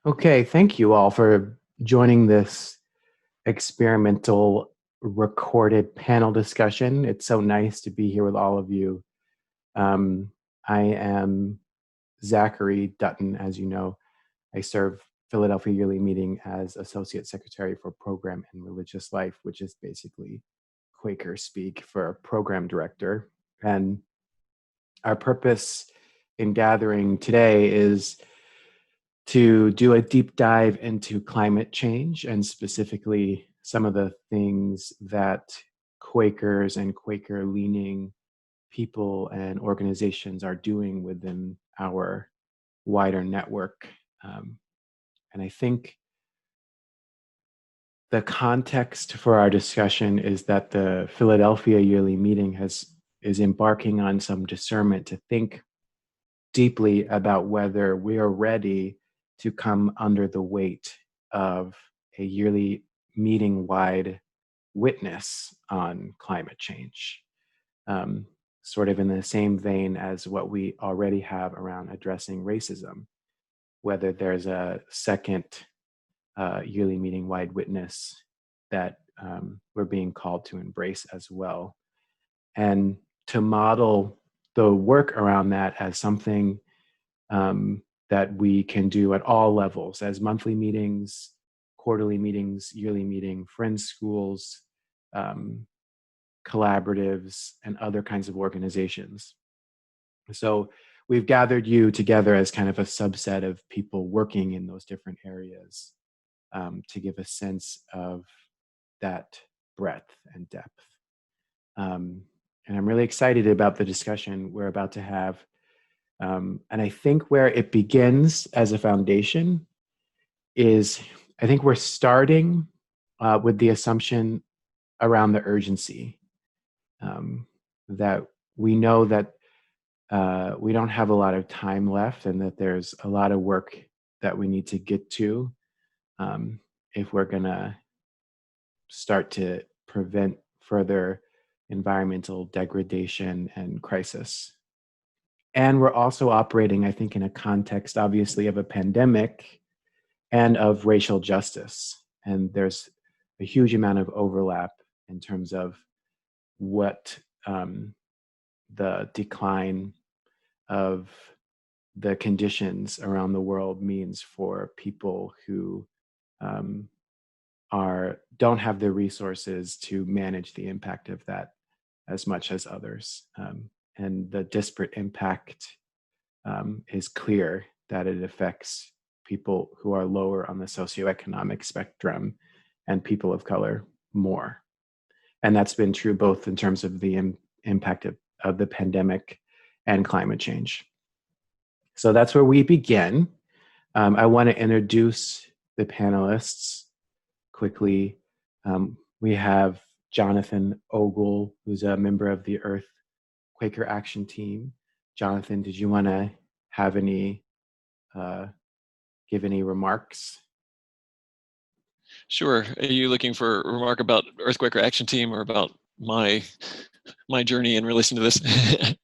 Okay, thank you all for joining this experimental recorded panel discussion. It's so nice to be here with all of you. Um, I am Zachary Dutton, as you know. I serve Philadelphia Yearly Meeting as Associate Secretary for Program and Religious Life, which is basically Quaker speak for Program Director. And our purpose in gathering today is to do a deep dive into climate change and specifically some of the things that Quakers and Quaker leaning people and organizations are doing within our wider network. And I think the context for our discussion is that the Philadelphia Yearly Meeting is embarking on some discernment to think deeply about whether we are ready to come under the weight of a yearly meeting-wide witness on climate change, um, sort of in the same vein as what we already have around addressing racism, whether there's a second yearly meeting-wide witness that we're being called to embrace as well. And to model the work around that as something that we can do at all levels as monthly meetings, quarterly meetings, yearly meeting, friends schools, collaboratives, and other kinds of organizations. So we've gathered you together as kind of a subset of people working in those different areas to give a sense of that breadth and depth. And I'm really excited about the discussion we're about to have. And I think where it begins as a foundation is I think we're starting with the assumption around the urgency that we know that we don't have a lot of time left and that there's a lot of work that we need to get to if we're going to start to prevent further environmental degradation and crisis. And we're also operating, I think, in a context, obviously, of a pandemic and of racial justice. And there's a huge amount of overlap in terms of what the decline of the conditions around the world means for people who don't have the resources to manage the impact of that as much as others. And the disparate impact is clear that it affects people who are lower on the socioeconomic spectrum and people of color more. And that's been true both in terms of the impact of the pandemic and climate change. So that's where we begin. I want to introduce the panelists quickly. We have Jonathan Ogle, who's a member of the Earth Quaker Action Team. Jonathan, did you want to have give any remarks? Sure. Are you looking for a remark about Earthquaker Action Team or about my journey in relation to this?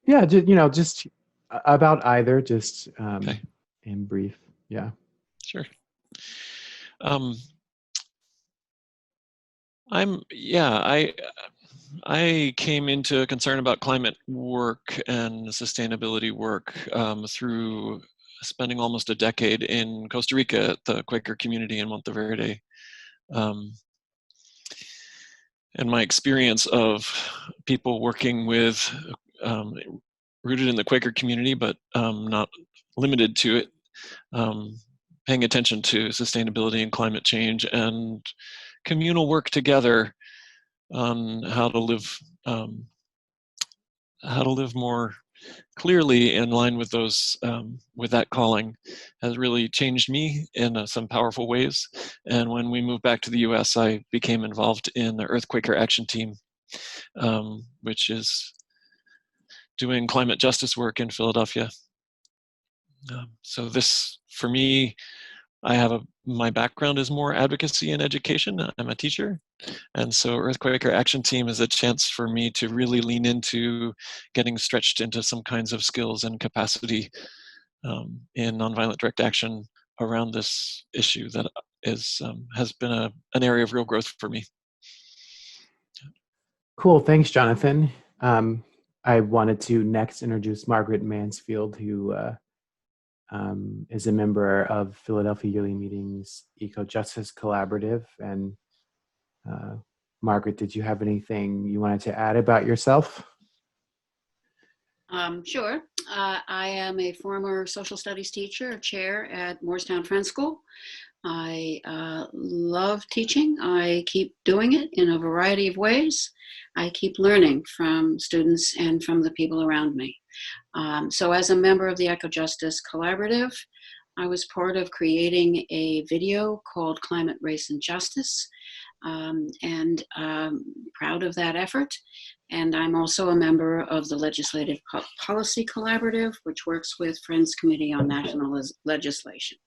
Yeah, just about either, just Okay. in brief. Yeah. Sure. I came into a concern about climate work and sustainability work through spending almost a decade in Costa Rica at the Quaker community in Monteverde. And my experience of people working with, rooted in the Quaker community, but not limited to it, paying attention to sustainability and climate change and communal work together on how to live more clearly in line with those with that calling has really changed me in some powerful ways. And when we moved back to the US, I became involved in the Earthquaker Action Team, which is doing climate justice work in Philadelphia. So this, for me, my background is more advocacy and education. I'm a teacher. And so Earthquaker Action Team is a chance for me to really lean into getting stretched into some kinds of skills and capacity in nonviolent direct action around this issue that has been an area of real growth for me. Cool. Thanks, Jonathan. I wanted to next introduce Margaret Mansfield, who is a member of Philadelphia Yearly Meetings Eco-Justice Collaborative. And Margaret, did you have anything you wanted to add about yourself? Sure. I am a former social studies teacher, chair at Moorestown Friends School. I love teaching. I keep doing it in a variety of ways. I keep learning from students and from the people around me. So as a member of the Eco-Justice Collaborative, I was part of creating a video called Climate, Race, and Justice, and proud of that effort. And I'm also a member of the Legislative Policy Collaborative, which works with Friends Committee on National Legislation.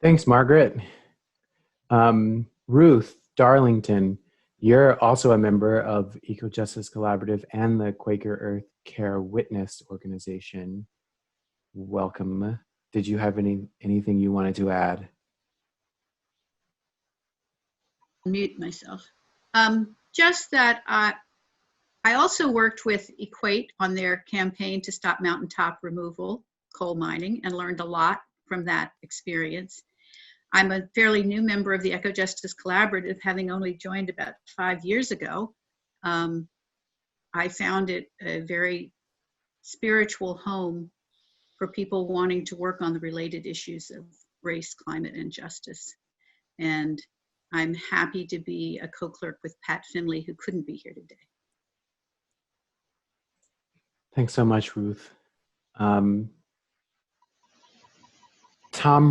Thanks, Margaret. Ruth Darlington, you're also a member of Eco-Justice Collaborative and the Quaker Earth Care Witness organization. Welcome. Did you have anything you wanted to add? Mute myself. Just that I also worked with Equate on their campaign to stop mountaintop removal, coal mining, and learned a lot from that experience. I'm a fairly new member of the Eco-Justice Collaborative, having only joined about 5 years ago. I found it a very spiritual home for people wanting to work on the related issues of race, climate, and justice. And I'm happy to be a co-clerk with Pat Finley, who couldn't be here today. Thanks so much, Ruth. Tom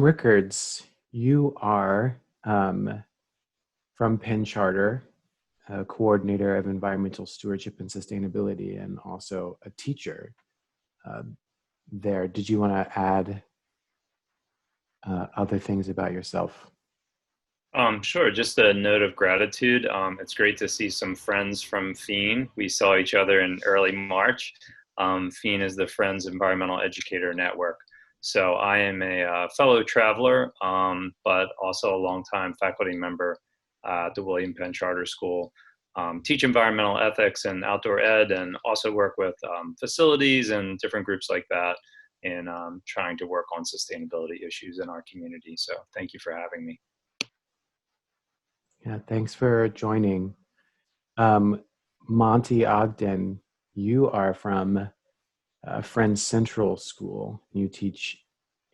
Rickards, you are from Penn Charter, a coordinator of environmental stewardship and sustainability, and also a teacher there. Did you want to add other things about yourself? Sure, just a note of gratitude. It's great to see some friends from FEEN. We saw each other in early March. FEEN is the Friends Environmental Educator Network. So I am a fellow traveler, but also a longtime faculty member at the William Penn Charter School. Teach environmental ethics and outdoor ed, and also work with facilities and different groups like that in trying to work on sustainability issues in our community. So thank you for having me. Yeah, thanks for joining. Monty Ogden, you are from Friends Central School. You teach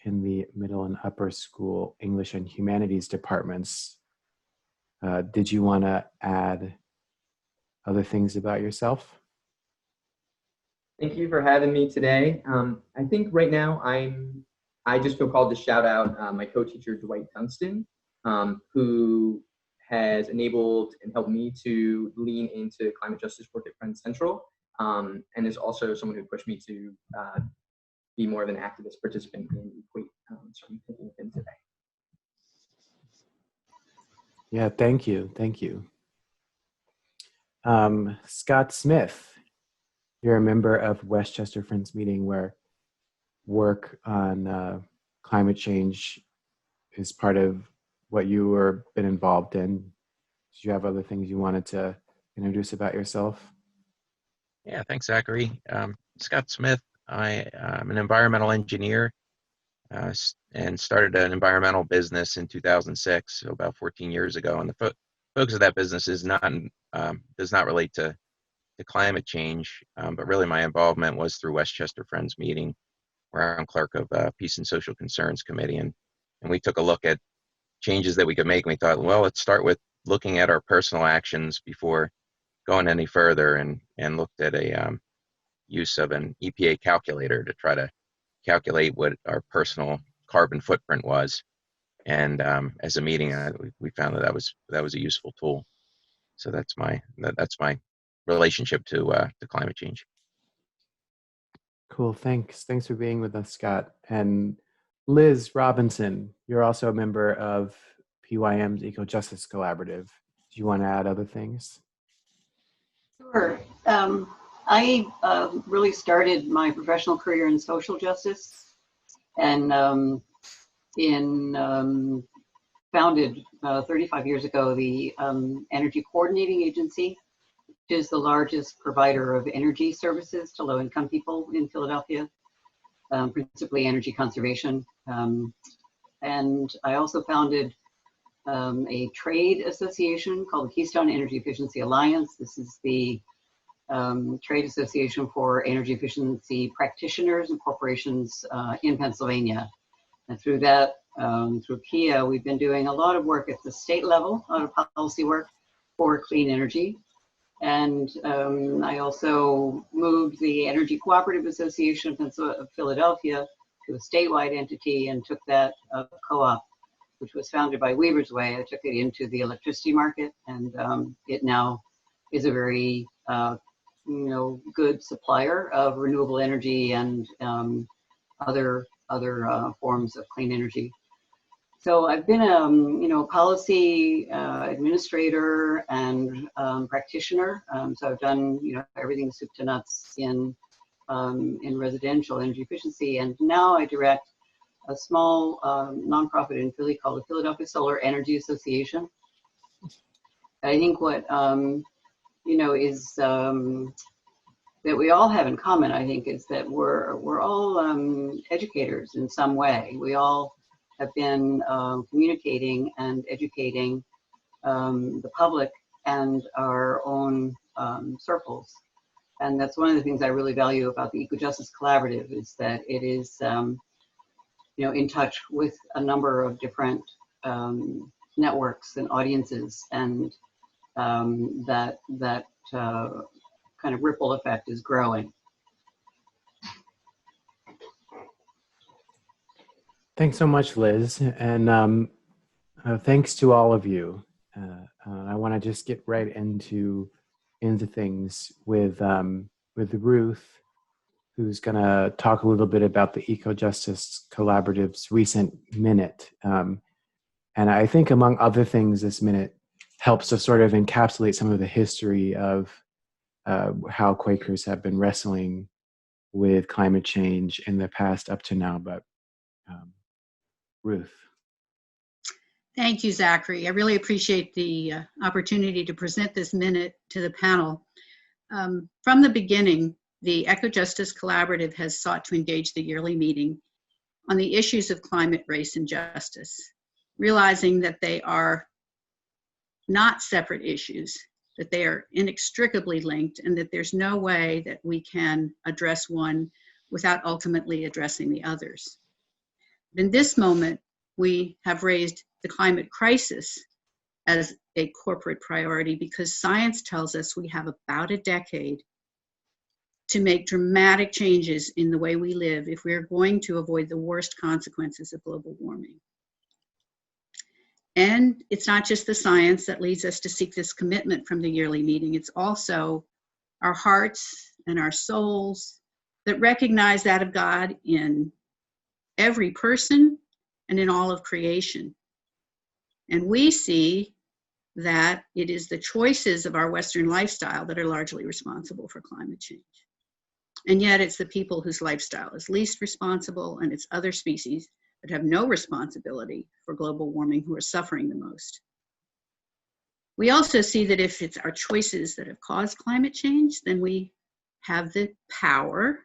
in the middle and upper school English and humanities departments. Did you want to add other things about yourself? Thank you for having me today. I think right now I just feel called to shout out my co-teacher Dwight Dunstan, who has enabled and helped me to lean into climate justice work at Friends Central, and is also someone who pushed me to be more of an activist participant in Equate. So I'm thinking of him today. Yeah, thank you. Thank you. Scott Smith, you're a member of Westchester Friends Meeting, where work on climate change is part of what you were been involved in. Did you have other things you wanted to introduce about yourself? Yeah, thanks, Zachary. Scott Smith. I'm an environmental engineer and started an environmental business in 2006, so about 14 years ago. And the focus of that business does not relate to climate change, but really my involvement was through Westchester Friends Meeting, where I'm clerk of Peace and Social Concerns Committee, and we took a look at changes that we could make, and we thought, well, let's start with looking at our personal actions before going any further, and looked at a use of an EPA calculator to try to calculate what our personal carbon footprint was. And as a meeting, we found that was a useful tool. So that's my relationship to climate change. Cool, thanks. Thanks for being with us, Scott. And Liz Robinson, you're also a member of PYM's Eco-Justice Collaborative. Do you want to add other things? Sure. I really started my professional career in social justice, and founded 35 years ago the Energy Coordinating Agency, which is the largest provider of energy services to low-income people in Philadelphia, principally energy conservation. And I also founded a trade association called the Keystone Energy Efficiency Alliance. This is the trade association for energy efficiency practitioners and corporations in Pennsylvania. And through that, through KIA, we've been doing a lot of work at the state level, a lot of policy work for clean energy. And I also moved the Energy Cooperative Association of Philadelphia to a statewide entity and took that co-op, which was founded by Weaver's Way. I took it into the electricity market, and it now is a very good supplier of renewable energy and other forms of clean energy. So I've been a policy administrator and practitioner. So I've done everything soup to nuts in residential energy efficiency, and now I direct a small nonprofit in Philly called the Philadelphia Solar Energy Association. I think what is that we all have in common, I think, is that we're all educators in some way. We all have been communicating and educating the public and our own circles. And that's one of the things I really value about the Eco-Justice Collaborative, is that it is in touch with a number of different networks and audiences, and that kind of ripple effect is growing. Thanks so much, Liz, and thanks to all of you. I want to just get right into things with Ruth, who's going to talk a little bit about the Eco-Justice Collaborative's recent minute. And I think, among other things, this minute helps to sort of encapsulate some of the history of how Quakers have been wrestling with climate change in the past up to now. But Ruth. Thank you, Zachary. I really appreciate the opportunity to present this minute to the panel. From the beginning, the Eco-Justice Collaborative has sought to engage the yearly meeting on the issues of climate, race, and justice, realizing that they are not separate issues, that they are inextricably linked, and that there's no way that we can address one without ultimately addressing the others. In this moment, we have raised the climate crisis as a corporate priority because science tells us we have about a decade to make dramatic changes in the way we live if we're going to avoid the worst consequences of global warming. And it's not just the science that leads us to seek this commitment from the yearly meeting, it's also our hearts and our souls that recognize that of God in every person and in all of creation. And we see that it is the choices of our Western lifestyle that are largely responsible for climate change. And yet it's the people whose lifestyle is least responsible, and it's other species that have no responsibility for global warming who are suffering the most. We also see that if it's our choices that have caused climate change, then we have the power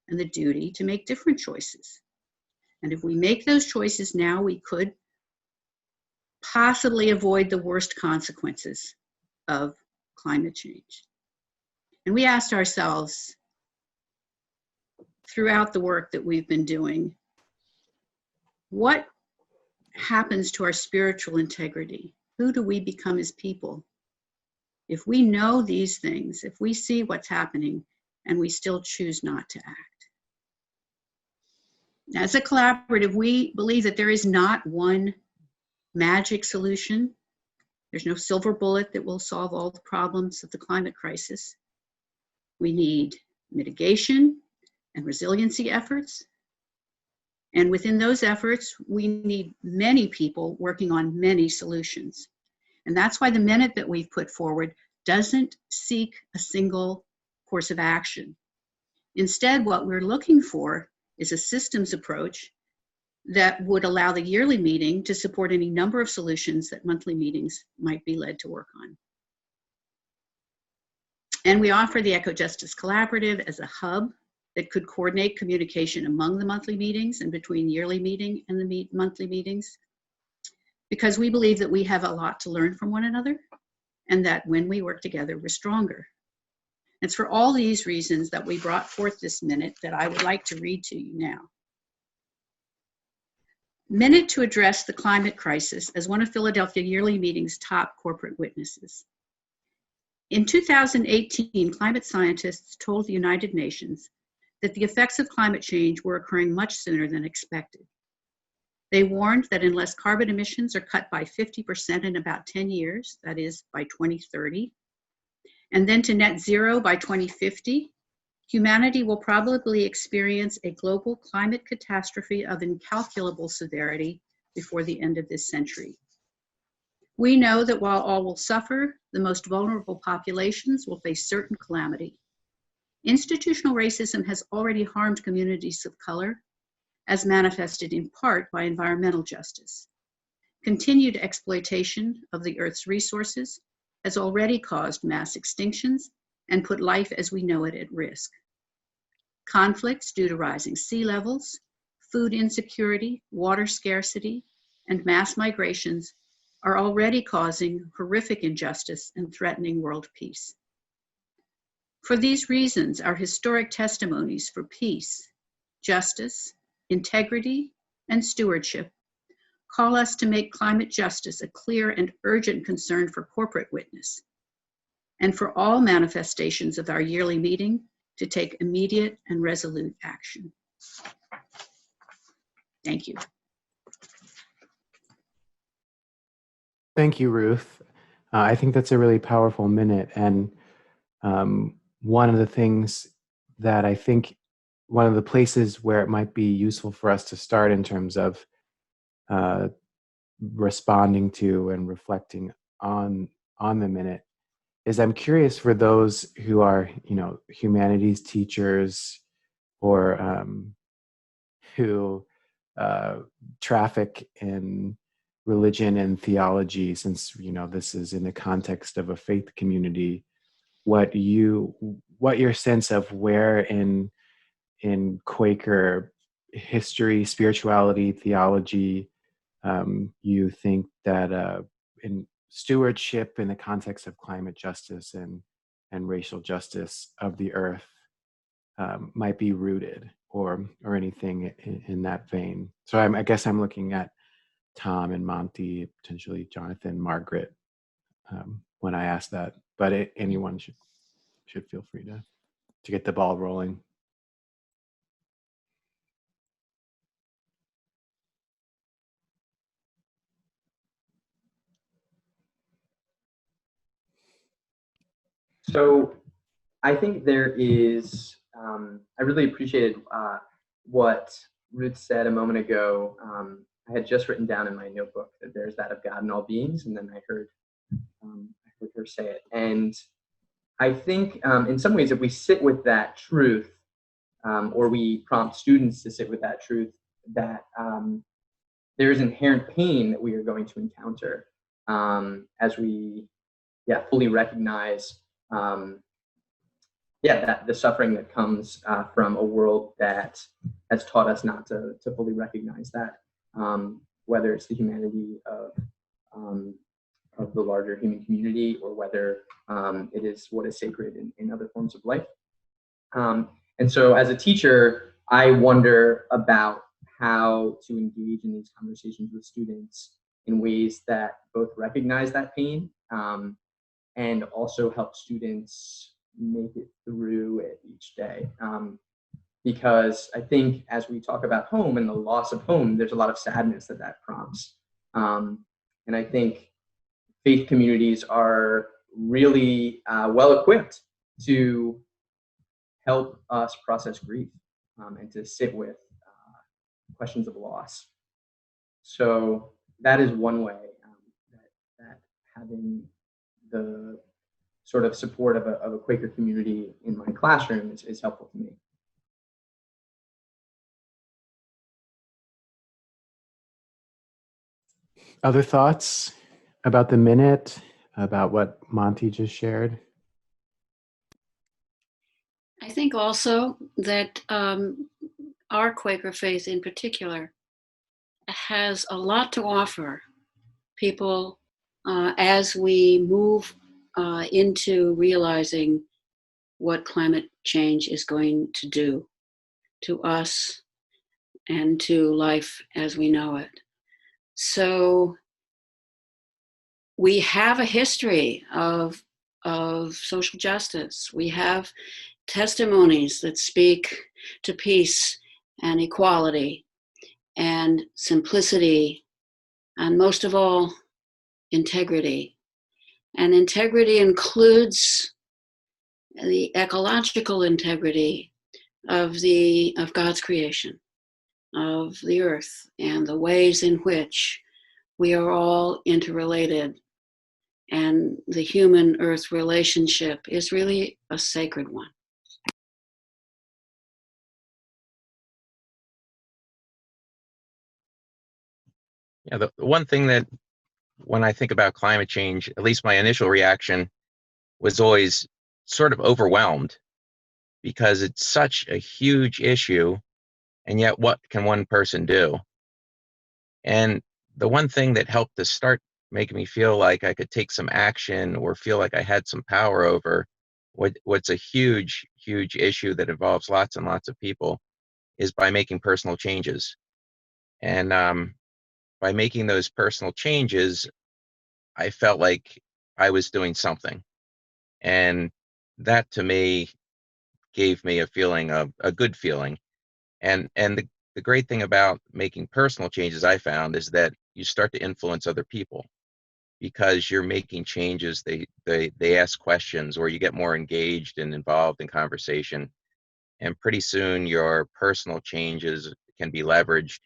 and the duty to make different choices. And if we make those choices now, we could possibly avoid the worst consequences of climate change. And we asked ourselves throughout the work that we've been doing, what happens to our spiritual integrity? Who do we become as people? If we know these things, if we see what's happening and we still choose not to act. As a collaborative, we believe that there is not one magic solution. There's no silver bullet that will solve all the problems of the climate crisis. We need mitigation and resiliency efforts. And within those efforts, we need many people working on many solutions. And that's why the minute that we've put forward doesn't seek a single course of action. Instead, what we're looking for is a systems approach that would allow the yearly meeting to support any number of solutions that monthly meetings might be led to work on. And we offer the Eco-Justice Collaborative as a hub that could coordinate communication among the monthly meetings and between yearly meeting and the monthly meetings, because we believe that we have a lot to learn from one another and that when we work together, we're stronger. It's for all these reasons that we brought forth this minute that I would like to read to you now. Minute to address the climate crisis as one of Philadelphia Yearly Meeting's top corporate witnesses. In 2018, climate scientists told the United Nations that the effects of climate change were occurring much sooner than expected. They warned that unless carbon emissions are cut by 50% in about 10 years, that is by 2030, and then to net zero by 2050, humanity will probably experience a global climate catastrophe of incalculable severity before the end of this century. We know that while all will suffer, the most vulnerable populations will face certain calamity. Institutional racism has already harmed communities of color, as manifested in part by environmental justice. Continued exploitation of the Earth's resources has already caused mass extinctions and put life as we know it at risk. Conflicts due to rising sea levels, food insecurity, water scarcity, and mass migrations are already causing horrific injustice and threatening world peace. For these reasons, our historic testimonies for peace, justice, integrity, and stewardship call us to make climate justice a clear and urgent concern for corporate witness, and for all manifestations of our yearly meeting to take immediate and resolute action. Thank you. Thank you, Ruth. I think that's a really powerful minute. And one of the things that I think, one of the places where it might be useful for us to start in terms of responding to and reflecting on the minute is, I'm curious for those who are, humanities teachers or who traffic in religion and theology, since this is in the context of a faith community, what your sense of where in Quaker history, spirituality, theology, you think that in stewardship in the context of climate justice and racial justice of the earth might be rooted, or anything in that vein. So I guess I'm looking at Tom and Monty, potentially Jonathan, Margaret, when I ask that. But anyone should feel free to get the ball rolling. So I think there is, I really appreciated what Ruth said a moment ago. I had just written down in my notebook that there's that of God in all beings, and then I heard her say it. And I think in some ways, if we sit with that truth, or we prompt students to sit with that truth, that there is inherent pain that we are going to encounter as we fully recognize that the suffering that comes from a world that has taught us not to fully recognize that, whether it's the humanity of the larger human community, or whether it is what is sacred in other forms of life. And so as a teacher, I wonder about how to engage in these conversations with students in ways that both recognize that pain and also help students make it through it each day. Because I think as we talk about home and the loss of home, there's a lot of sadness that prompts. And I think faith communities are really well equipped to help us process grief and to sit with questions of loss. So that is one way that having the sort of support of a Quaker community in my classroom is helpful to me. Other thoughts about the minute, about what Monty just shared? I think also that our Quaker faith in particular has a lot to offer people as we move into realizing what climate change is going to do to us and to life as we know it. So we have a history of social justice. We have testimonies that speak to peace and equality and simplicity, and most of all, integrity. And integrity includes the ecological integrity of God's creation, of the earth, and the ways in which we are all interrelated. And the human earth relationship is really a sacred one. Yeah, the one thing that when I think about climate change, at least my initial reaction was always sort of overwhelmed because it's such a huge issue, and yet what can one person do? And the one thing that helped to start making me feel like I could take some action or feel like I had some power over what's a huge, huge issue that involves lots and lots of people is by making personal changes. And by making those personal changes, I felt like I was doing something. And that to me gave me a feeling of a good feeling. And the great thing about making personal changes I found is that you start to influence other people because you're making changes. They ask questions or you get more engaged and involved in conversation. And pretty soon your personal changes can be leveraged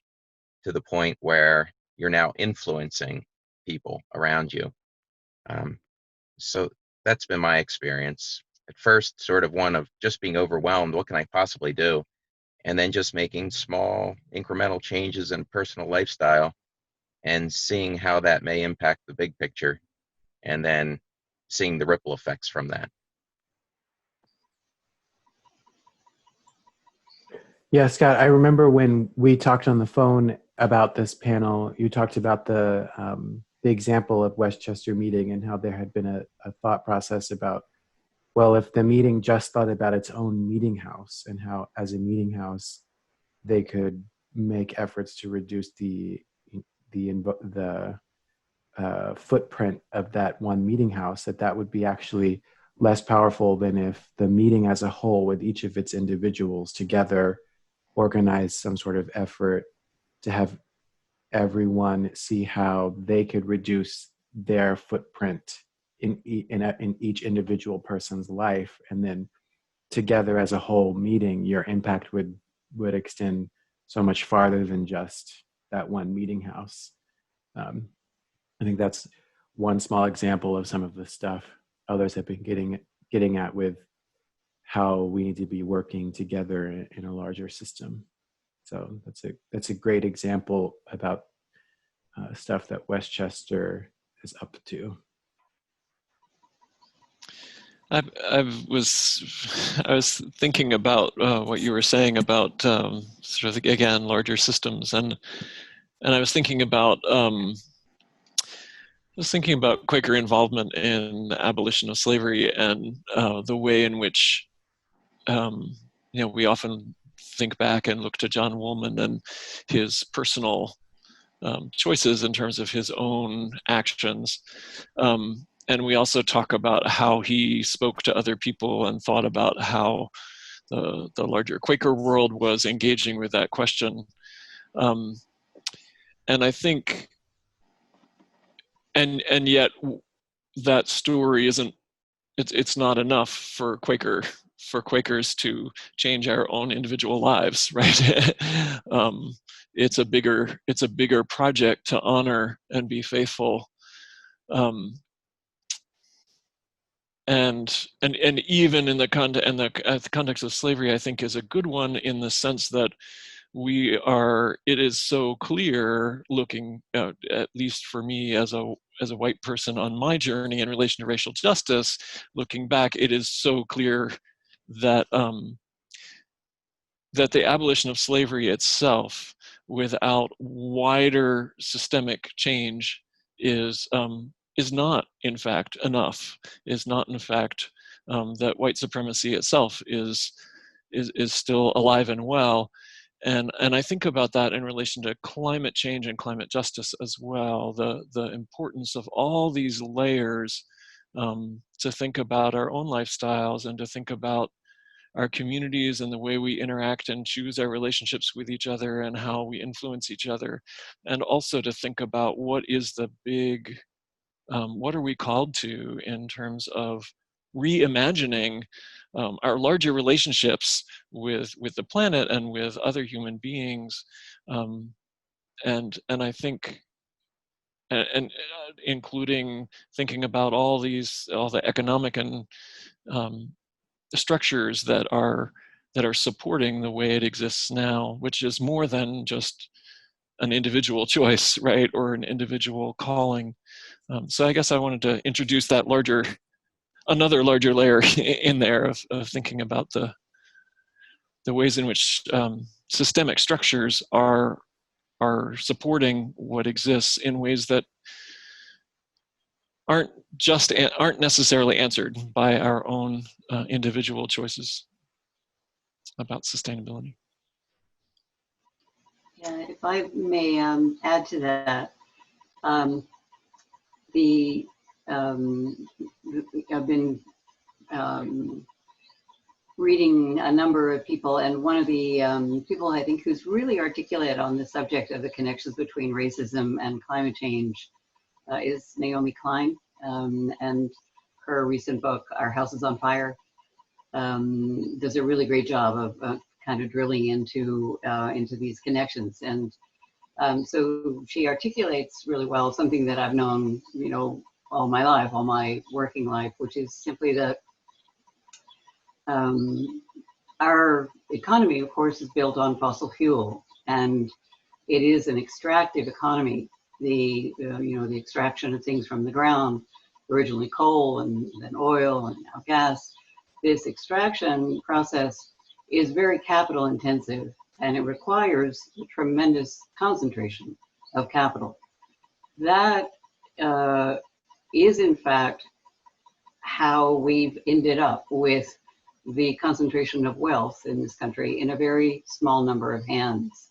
to the point where you're now influencing people around you. So that's been my experience. At first, sort of one of just being overwhelmed. What can I possibly do? And then just making small incremental changes in personal lifestyle and seeing how that may impact the big picture and then seeing the ripple effects from that. Yeah, Scott, I remember when we talked on the phone about this panel, you talked about the example of Westchester meeting and how there had been a thought process about, well, if the meeting just thought about its own meeting house and how as a meeting house they could make efforts to reduce the footprint of that one meeting house, that would be actually less powerful than if the meeting as a whole with each of its individuals together organize some sort of effort to have everyone see how they could reduce their footprint in each individual person's life, and then together as a whole meeting, your impact would extend so much farther than just that one meeting house. I think that's one small example of some of the stuff others have been getting at with how we need to be working together in a larger system. So that's a great example about stuff that Westchester is up to. I was thinking about what you were saying about sort of again larger systems, and I was thinking about Quaker involvement in the abolition of slavery and the way in which we often think back and look to John Woolman and his personal choices in terms of his own actions. And we also talk about how he spoke to other people and thought about how the larger Quaker world was engaging with that question. And I think, and yet that story it's not enough for Quakers to change our own individual lives, right? It's a bigger project to honor and be faithful. And even in the context of slavery, I think is a good one in the sense that it is so clear looking, at least for me as a white person on my journey in relation to racial justice, looking back, it is so clear that that the abolition of slavery itself, without wider systemic change, is not in fact enough. Is not in fact that white supremacy itself is still alive and well. And I think about that in relation to climate change and climate justice as well, the importance of all these layers, to think about our own lifestyles and to think about our communities and the way we interact and choose our relationships with each other and how we influence each other. And also to think about what is the big, what are we called to in terms of reimagining our larger relationships with the planet and with other human beings, and I think, and including thinking about all the economic and structures that are supporting the way it exists now, which is more than just an individual choice, right, or an individual calling. So I guess I wanted to introduce that another larger layer in there of thinking about the ways in which systemic structures are supporting what exists in ways that aren't necessarily answered by our own individual choices about sustainability. Yeah, if I may add to that, I've been reading a number of people, and one of the people I think who's really articulate on the subject of the connections between racism and climate change is Naomi Klein, and her recent book, Our House is on Fire, does a really great job of kind of drilling into these connections. And so she articulates really well something that I've known, all my life, all my working life, which is simply that our economy, of course, is built on fossil fuel, and it is an extractive economy. The extraction of things from the ground, originally coal and then oil and now gas. This extraction process is very capital intensive, and it requires a tremendous concentration of capital. That is in fact how we've ended up with the concentration of wealth in this country in a very small number of hands.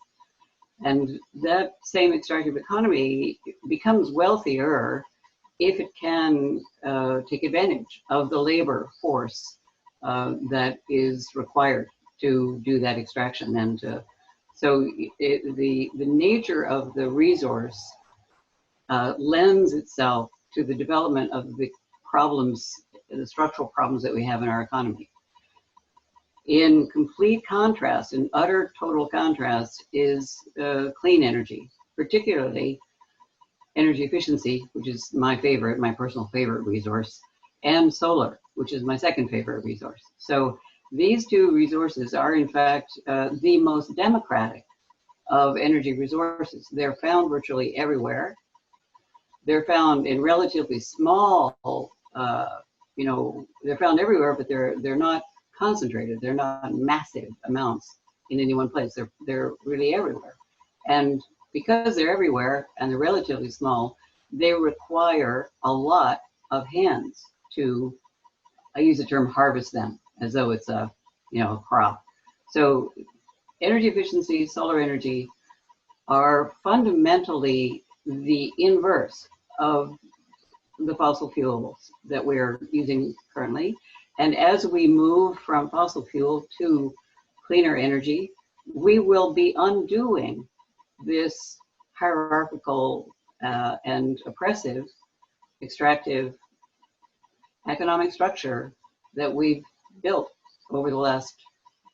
And that same extractive economy becomes wealthier if it can take advantage of the labor force that is required to do that extraction. And so the nature of the resource lends itself to the development of the problems, the structural problems that we have in our economy. In complete contrast, in utter total contrast, is clean energy, particularly energy efficiency, which is my personal favorite resource, and solar, which is my second favorite resource. So these two resources are in fact the most democratic of energy resources. They're found virtually everywhere. They're found in relatively small, they're found everywhere, but they're not concentrated. They're not massive amounts in any one place. They're really everywhere. And because they're everywhere and they're relatively small, they require a lot of hands to, I use the term harvest them as though it's a crop. So energy efficiency, solar energy are fundamentally the inverse of the fossil fuels that we're using currently. And as we move from fossil fuel to cleaner energy, we will be undoing this hierarchical and oppressive, extractive economic structure that we've built over the last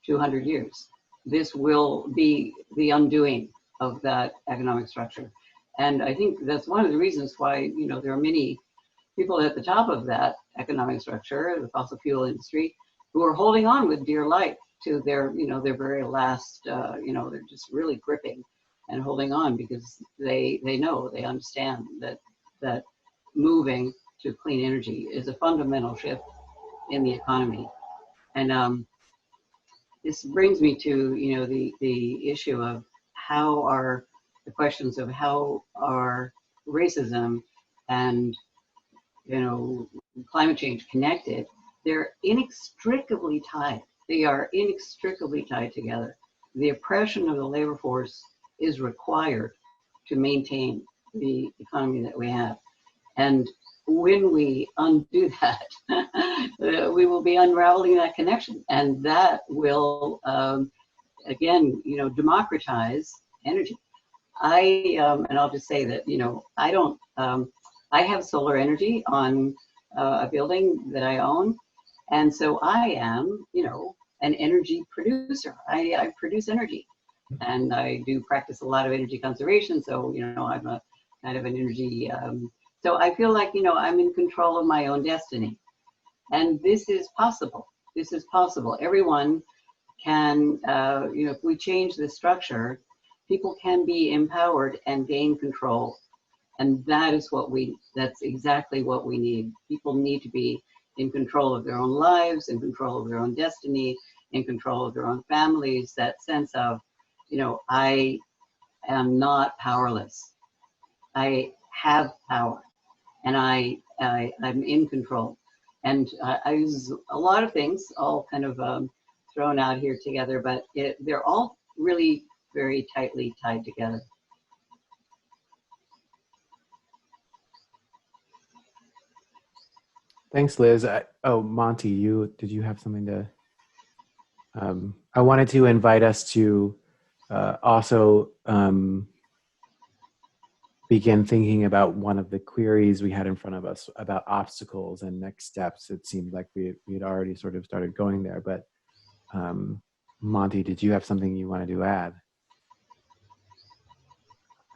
200 years. This will be the undoing of that economic structure. And I think that's one of the reasons why, there are many people at the top of that economic structure, the fossil fuel industry, who are holding on with dear life to their, their very last, they're just really gripping and holding on because they know, they understand that moving to clean energy is a fundamental shift in the economy. And this brings me to, the issue of the questions of how are racism and, climate change connected. They're inextricably tied. They are inextricably tied together. The oppression of the labor force is required to maintain the economy that we have. And when we undo that, we will be unraveling that connection. And that will, again, democratize energy. And I'll just say that, I don't, I have solar energy on a building that I own. And so I am, an energy producer. I produce energy. And I do practice a lot of energy conservation. So, I'm a kind of an energy, so I feel like, I'm in control of my own destiny. And this is possible. This is possible. Everyone can, if we change the structure, people can be empowered and gain control. And that's exactly what we need. People need to be in control of their own lives, in control of their own destiny, in control of their own families, that sense of, I am not powerless. I have power, and I'm in control. And I use a lot of things, all kind of thrown out here together, but they're all really very tightly tied together. Thanks, Liz. Monty, did you have something to? I wanted to invite us to also begin thinking about one of the queries we had in front of us about obstacles and next steps. It seemed like we had already sort of started going there, but Monty, did you have something you wanted to add?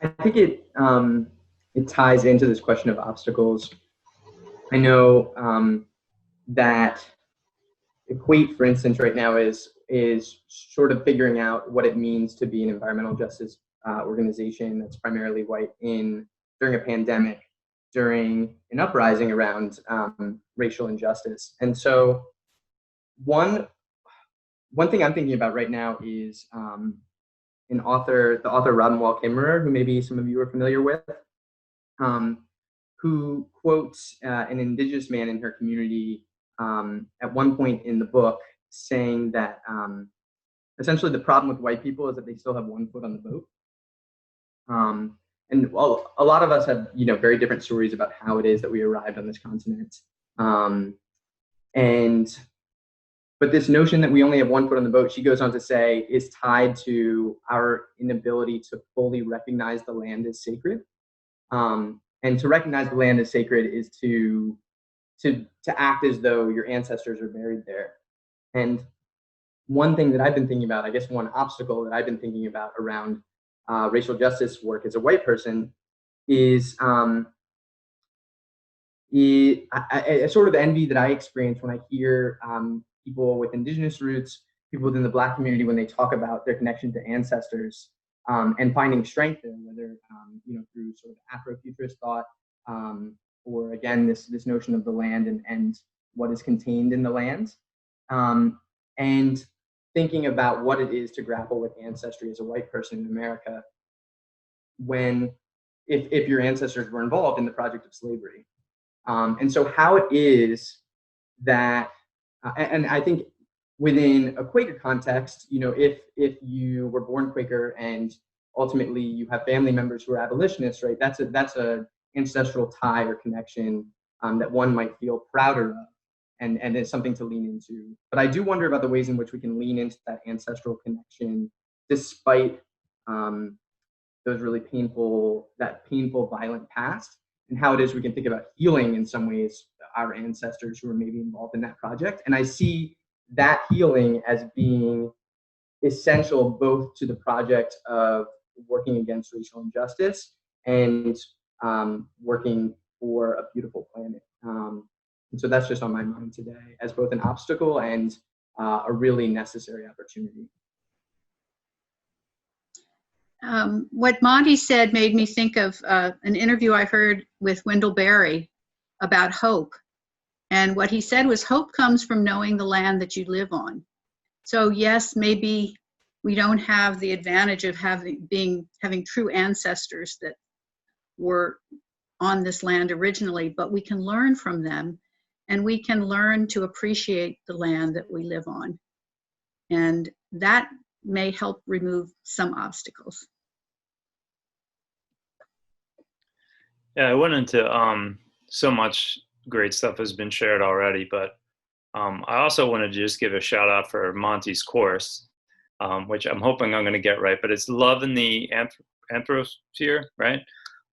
I think it ties into this question of obstacles. I know that Equate, for instance, right now is sort of figuring out what it means to be an environmental justice organization that's primarily white during a pandemic, during an uprising around racial injustice. And so one thing I'm thinking about right now is the author Robin Wall Kimmerer, who maybe some of you are familiar with, who quotes an indigenous man in her community at one point in the book saying that essentially the problem with white people is that they still have one foot on the boat. And well, a lot of us have, very different stories about how it is that we arrived on this continent. But this notion that we only have one foot on the boat, she goes on to say, is tied to our inability to fully recognize the land as sacred. And to recognize the land as sacred is to act as though your ancestors are buried there. And one thing that I've been thinking about, I guess one obstacle that I've been thinking about around racial justice work as a white person is a sort of envy that I experience when I hear people with indigenous roots, people within the Black community, when they talk about their connection to ancestors and finding strength there, whether through sort of Afrofuturist thought or again this notion of the land and what is contained in the land, and thinking about what it is to grapple with ancestry as a white person in America when if your ancestors were involved in the project of slavery. And so how it is that, and I think within a Quaker context, if you were born Quaker and ultimately you have family members who are abolitionists, right? That's a ancestral tie or connection that one might feel prouder of, and it's something to lean into. But I do wonder about the ways in which we can lean into that ancestral connection despite those really painful, violent past, and how it is we can think about healing in some ways our ancestors who are maybe involved in that project. And I see that healing as being essential both to the project of working against racial injustice and working for a beautiful planet. And so that's just on my mind today as both an obstacle and a really necessary opportunity. What Monty said made me think of an interview I heard with Wendell Berry about hope. And what he said was hope comes from knowing the land that you live on. So yes, maybe we don't have the advantage of having true ancestors that were on this land originally, but we can learn from them, and we can learn to appreciate the land that we live on. And that may help remove some obstacles. Yeah, I went into so much great stuff has been shared already, but I also wanted to just give a shout out for Monty's course, which I'm hoping I'm going to get right, but it's Love in the Anthrosphere, right?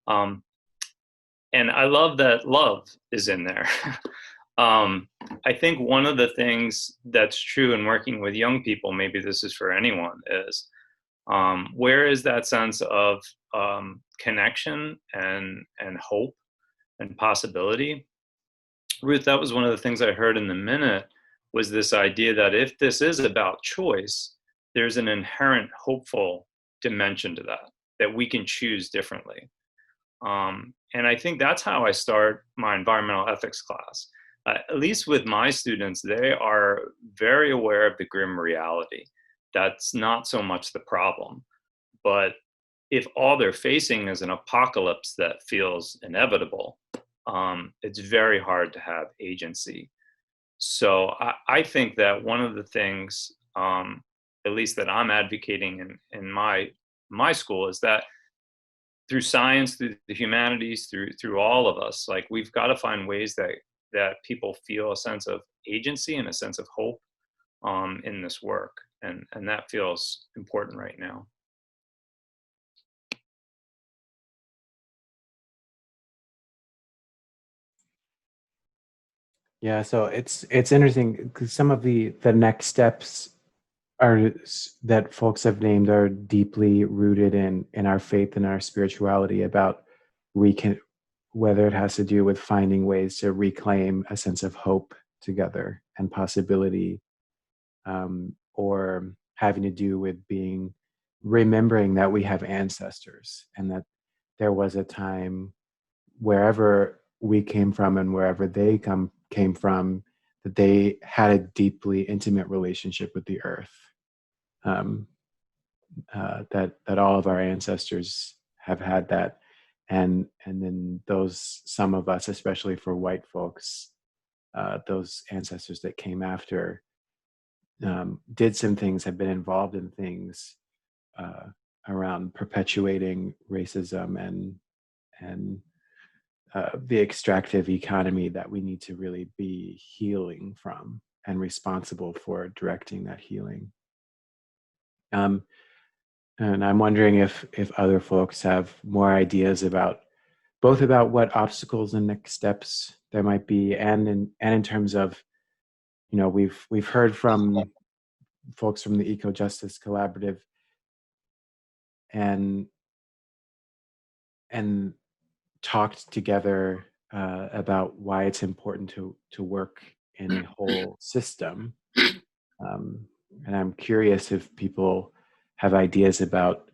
And I love that love is in there. I think one of the things that's true in working with young people, maybe this is for anyone, is where is that sense of connection and hope and possibility? Ruth, that was one of the things I heard in the minute, was this idea that if this is about choice, there's an inherent hopeful dimension to that we can choose differently. And I think that's how I start my environmental ethics class. At least with my students, they are very aware of the grim reality. That's not so much the problem. But if all they're facing is an apocalypse that feels inevitable, it's very hard to have agency. So I think that one of the things, at least that I'm advocating in my school, is that through science, through the humanities, through all of us, like, we've got to find ways that people feel a sense of agency and a sense of hope in this work, and that feels important right now. Yeah, so it's interesting because some of the next steps are that folks have named are deeply rooted in our faith and our spirituality, about whether it has to do with finding ways to reclaim a sense of hope together and possibility, or having to do with remembering that we have ancestors, and that there was a time, wherever we came from and wherever they came from, that they had a deeply intimate relationship with the earth. That all of our ancestors have had that, and then some of us, especially for white folks, those ancestors that came after, did some things, have been involved in things around perpetuating racism and the extractive economy that we need to really be healing from and responsible for directing that healing. And I'm wondering if other folks have more ideas about what obstacles and next steps there might be, and in terms of, we've heard from folks from the Eco Justice Collaborative and talked together about why it's important to work in a whole system. And I'm curious if people have ideas about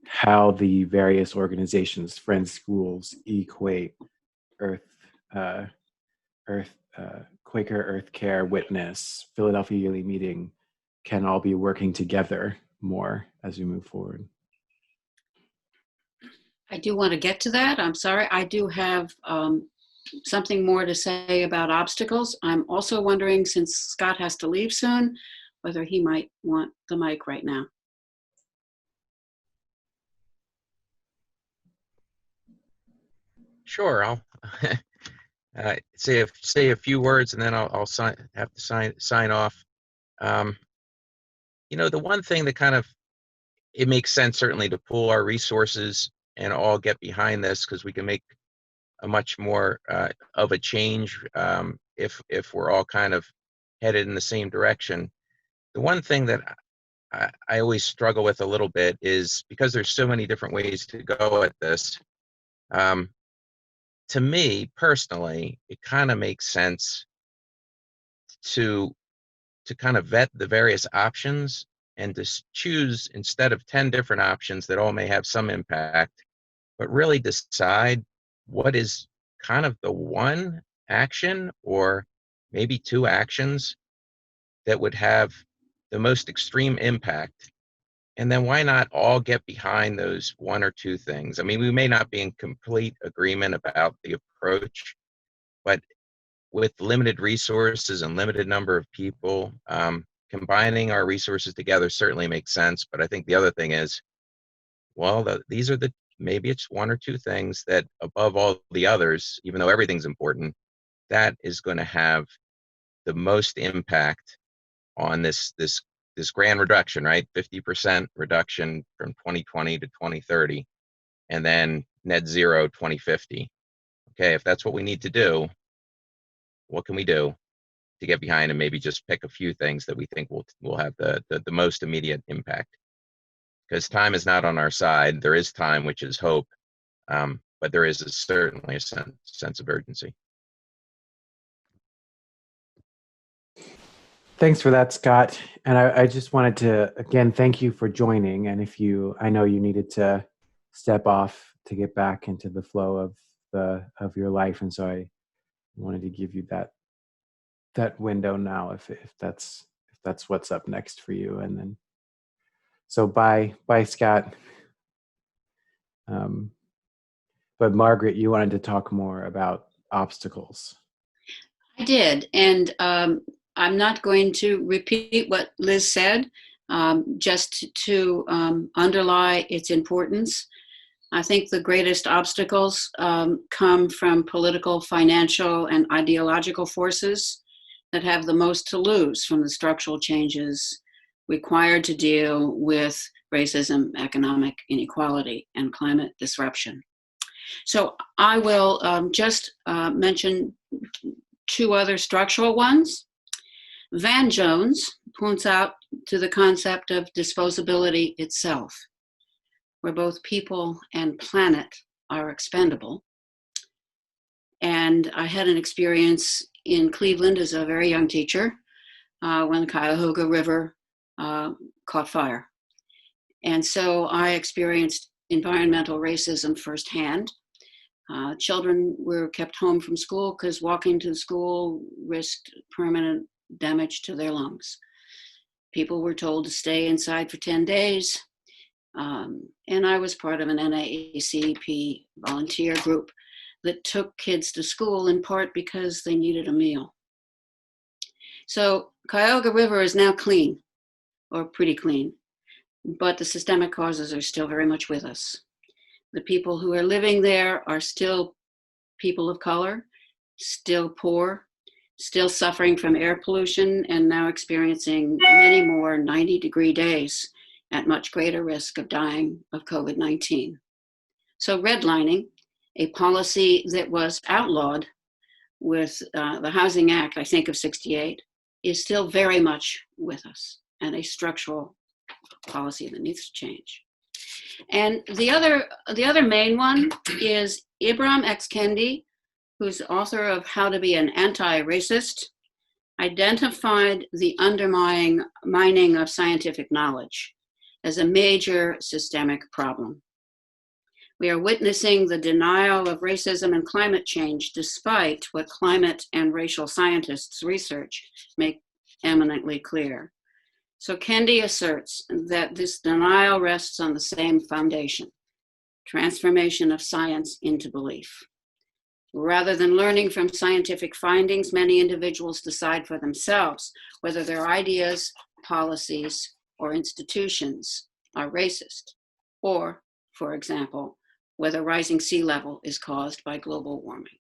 how the various organizations, Friends Schools, Equate, Quaker Earth Care, Witness, Philadelphia Yearly Meeting, can all be working together more as we move forward. I do want to get to that. I'm sorry. I do have something more to say about obstacles. I'm also wondering, since Scott has to leave soon, whether he might want the mic right now. Sure, I'll say a few words, and then I'll have to sign off. The one thing that it makes sense, certainly, to pool our resources and all get behind this, because we can make a much more of a change if we're all kind of headed in the same direction. The one thing that I always struggle with a little bit is, because there's so many different ways to go at this, to me personally, it kind of makes sense to kind of vet the various options and to choose, instead of 10 different options that all may have some impact, but really decide what is kind of the one action or maybe two actions that would have the most extreme impact. And then why not all get behind those one or two things? I mean, we may not be in complete agreement about the approach, but with limited resources and limited number of people, combining our resources together certainly makes sense. But I think the other thing is, well, these are maybe it's one or two things that above all the others, even though everything's important, that is going to have the most impact on this grand reduction, right? 50% reduction from 2020 to 2030, and then net zero 2050. Okay, if that's what we need to do, what can we do to get behind and maybe just pick a few things that we think will have the most immediate impact? Because time is not on our side. There is time, which is hope, but there is certainly a sense of urgency. Thanks for that, Scott. And I just wanted to, again, thank you for joining. And I know you needed to step off to get back into the flow of your life. And so I wanted to give you that window now, if that's what's up next for you. And then, so bye, Scott. But Margaret, you wanted to talk more about obstacles. I did. And I'm not going to repeat what Liz said, just to underlie its importance. I think the greatest obstacles come from political, financial, and ideological forces that have the most to lose from the structural changes required to deal with racism, economic inequality, and climate disruption. So I will just mention two other structural ones. Van Jones points out to the concept of disposability itself, where both people and planet are expendable. And I had an experience in Cleveland as a very young teacher when the Cuyahoga River caught fire. And so I experienced environmental racism firsthand. Children were kept home from school because walking to school risked permanent damage to their lungs. People were told to stay inside for 10 days. And I was part of an NAACP volunteer group that took kids to school in part because they needed a meal. So Cuyahoga River is now clean, or pretty clean, but the systemic causes are still very much with us. The people who are living there are still people of color, still poor, still suffering from air pollution, and now experiencing many more 90-degree days at much greater risk of dying of COVID-19. So redlining, a policy that was outlawed with the Housing Act, I think of '68, is still very much with us, and a structural policy that needs to change. And the other main one is Ibram X. Kendi, who's author of How to Be an Anti-Racist, identified the undermining of scientific knowledge as a major systemic problem. We are witnessing the denial of racism and climate change despite what climate and racial scientists' research make eminently clear. So Kendi asserts that this denial rests on the same foundation, transformation of science into belief. Rather than learning from scientific findings, many individuals decide for themselves whether their ideas, policies, or institutions are racist, or, for example, whether rising sea level is caused by global warming.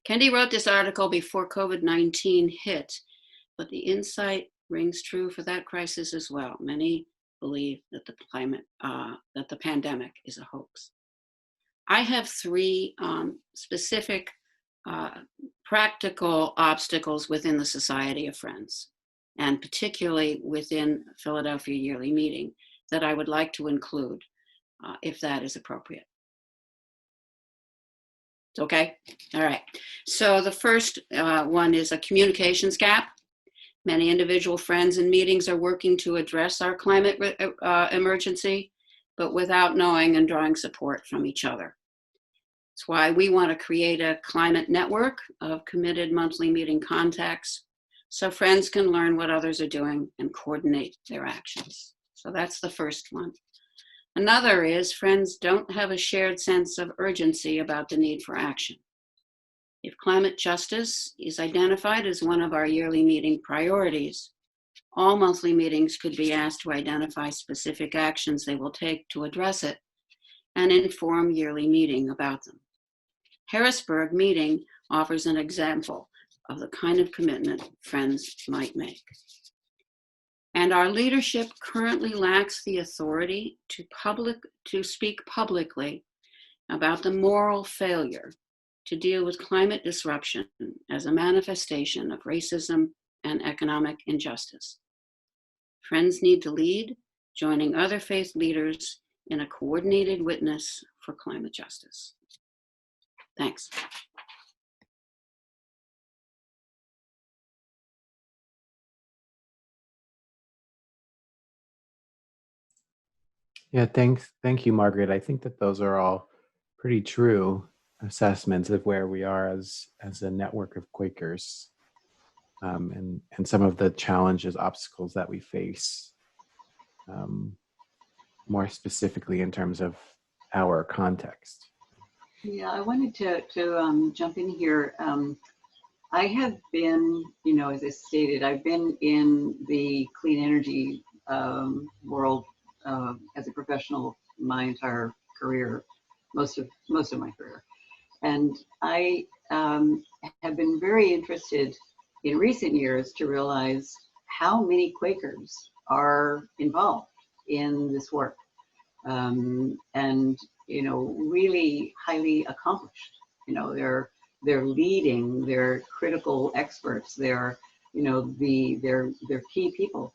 Kendi wrote this article before COVID-19 hit, but the insight rings true for that crisis as well. Many believe that the pandemic is a hoax. I have three specific practical obstacles within the Society of Friends, and particularly within Philadelphia Yearly Meeting, that I would like to include if that is appropriate. Okay, all right. So the first one is a communications gap. Many individual friends and meetings are working to address our climate emergency, but without knowing and drawing support from each other. That's why we want to create a climate network of committed monthly meeting contacts so friends can learn what others are doing and coordinate their actions. So that's the first one. Another is friends don't have a shared sense of urgency about the need for action. If climate justice is identified as one of our yearly meeting priorities, all monthly meetings could be asked to identify specific actions they will take to address it and inform yearly meeting about them. Harrisburg meeting offers an example of the kind of commitment friends might make. And our leadership currently lacks the authority to speak publicly about the moral failure to deal with climate disruption as a manifestation of racism and economic injustice. Friends need to lead, joining other faith leaders in a coordinated witness for climate justice. Thanks. Yeah, thank you, Margaret. I think that those are all pretty true assessments of where we are as a network of Quakers, and some of the challenges, obstacles that we face, more specifically in terms of our context. Yeah, I wanted to jump in here. I have been, as I stated, I've been in the clean energy world as a professional my entire career, most of my career, and I have been very interested in recent years to realize how many Quakers are involved in this work, and really highly accomplished. They're leading, they're critical experts, they're they're key people,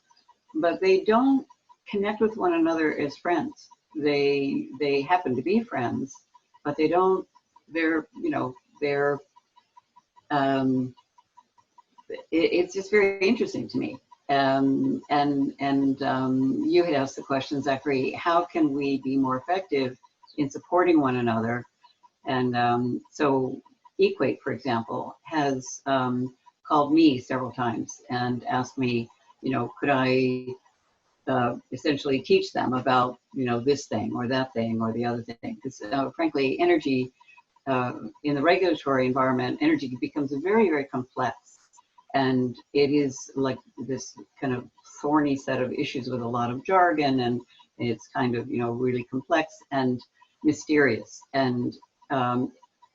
but they don't connect with one another as friends. They happen to be friends, but they don't. It's just very interesting to me. And you had asked the question, Zachary, how can we be more effective in supporting one another? And so Equate, for example, has called me several times and asked me, could I essentially teach them about, this thing or that thing or the other thing? Because frankly, energy in the regulatory environment, energy becomes very, very complex. And it is like this kind of thorny set of issues with a lot of jargon, and it's kind of, really complex and mysterious. And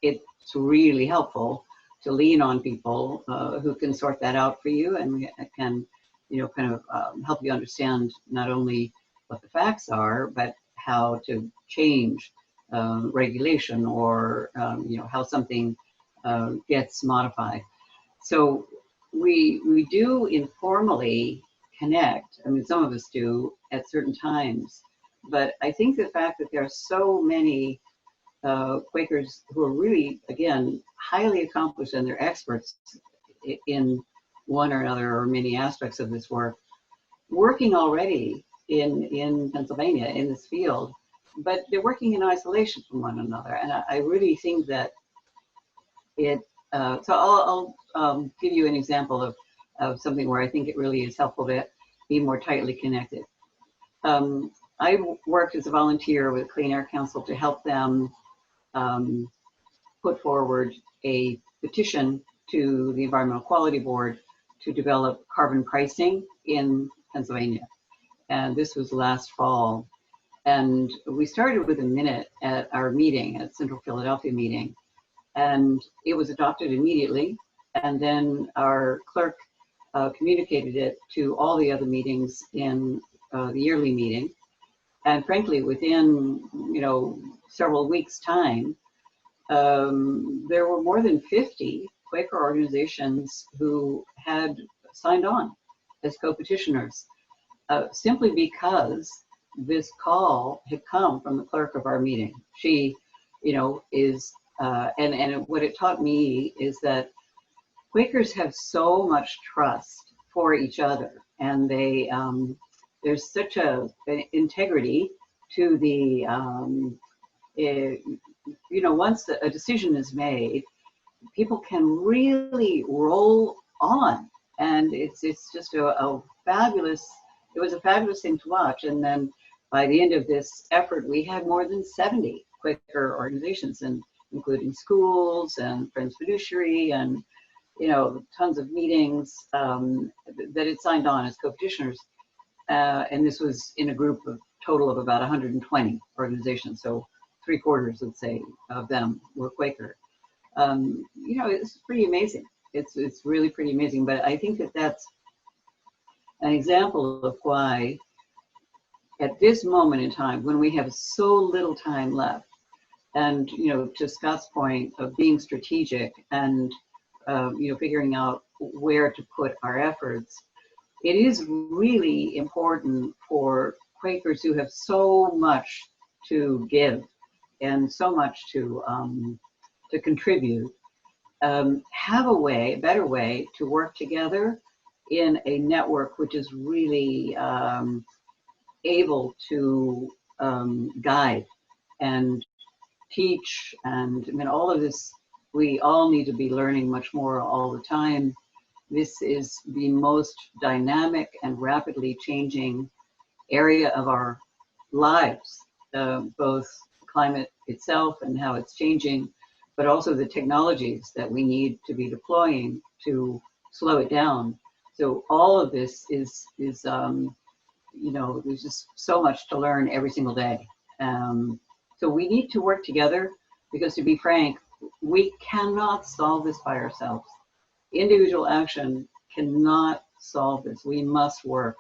it's really helpful to lean on people who can sort that out for you and can, kind of help you understand not only what the facts are, but how to change regulation or, how something gets modified. So we do informally connect. I mean, some of us do at certain times, but I think the fact that there are so many Quakers who are really, again, highly accomplished and they're experts in one or another or many aspects of this work, working already in Pennsylvania in this field, but they're working in isolation from one another. And I really think that so I'll give you an example of something where I think it really is helpful to be more tightly connected. I worked as a volunteer with Clean Air Council to help them put forward a petition to the Environmental Quality Board to develop carbon pricing in Pennsylvania. And this was last fall. And we started with a minute at our meeting, at Central Philadelphia meeting. And it was adopted immediately. And then our clerk communicated it to all the other meetings in the yearly meeting. And frankly, within several weeks' time, there were more than 50 Quaker organizations who had signed on as co-petitioners, simply because this call had come from the clerk of our meeting. She, is what it taught me is that Quakers have so much trust for each other, and there's such an integrity to the, once a decision is made, people can really roll on, and it's just a fabulous. It was a fabulous thing to watch, and then by the end of this effort, we had more than 70 Quaker organizations, and including schools and Friends Fiduciary and tons of meetings that it signed on as co-petitioners. And this was in a group of total of about 120 organizations. So 3/4, let's say, of them were Quaker. It's pretty amazing. It's really pretty amazing. But I think that that's an example of why at this moment in time, when we have so little time left, and to Scott's point of being strategic and figuring out where to put our efforts, it is really important for Quakers who have so much to give and so much to contribute, have a better way to work together in a network which is really able to guide and teach, and all of this. We all need to be learning much more all the time. This is the most dynamic and rapidly changing area of our lives, both climate itself and how it's changing, but also the technologies that we need to be deploying to slow it down. So all of this is there's just so much to learn every single day. So we need to work together, because to be frank, we cannot solve this by ourselves. Individual action cannot solve this. We must work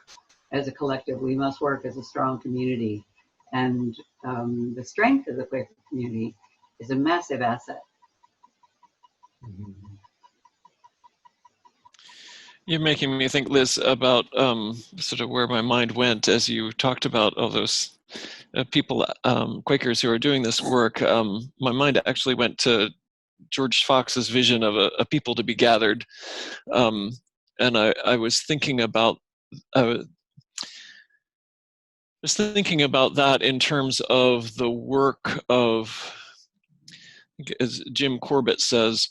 as a collective. We must work as a strong community. And the strength of the Quaker community is a massive asset. You're making me think, Liz, about sort of where my mind went as you talked about all those people, Quakers who are doing this work. My mind actually went to George Fox's vision of a people to be gathered. And I was thinking about that in terms of the work of, as Jim Corbett says,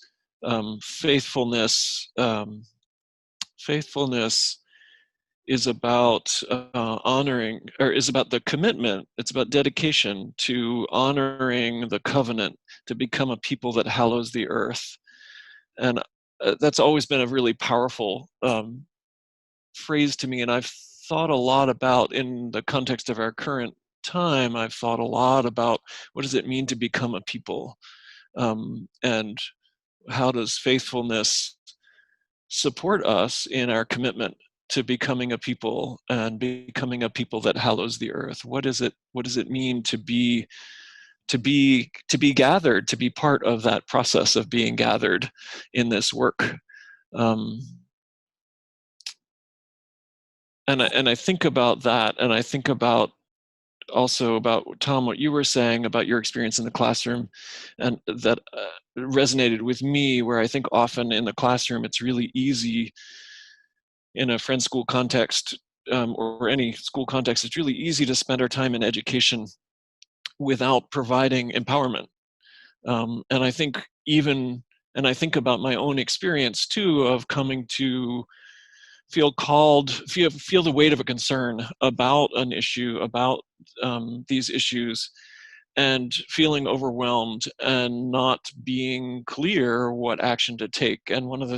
faithfulness. Faithfulness is about honoring, or is about the commitment. It's about dedication to honoring the covenant, to become a people that hallows the earth. And that's always been a really powerful phrase to me. And I've thought a lot about, in the context of our current time, I've thought a lot about what does it mean to become a people, and how does faithfulness support us in our commitment to becoming a people and becoming a people that hallows the earth. What does it mean to be gathered, to be part of that process of being gathered in this work? And I think about that, and I think about also about, Tom, what you were saying about your experience in the classroom, and that resonated with me, where I think often in the classroom it's really easy, in a friend school context, or any school context, it's really easy to spend our time in education without providing empowerment. And I think I think about my own experience too, of coming to feel the weight of a concern about an issue, about these issues, and feeling overwhelmed and not being clear what action to take. And one of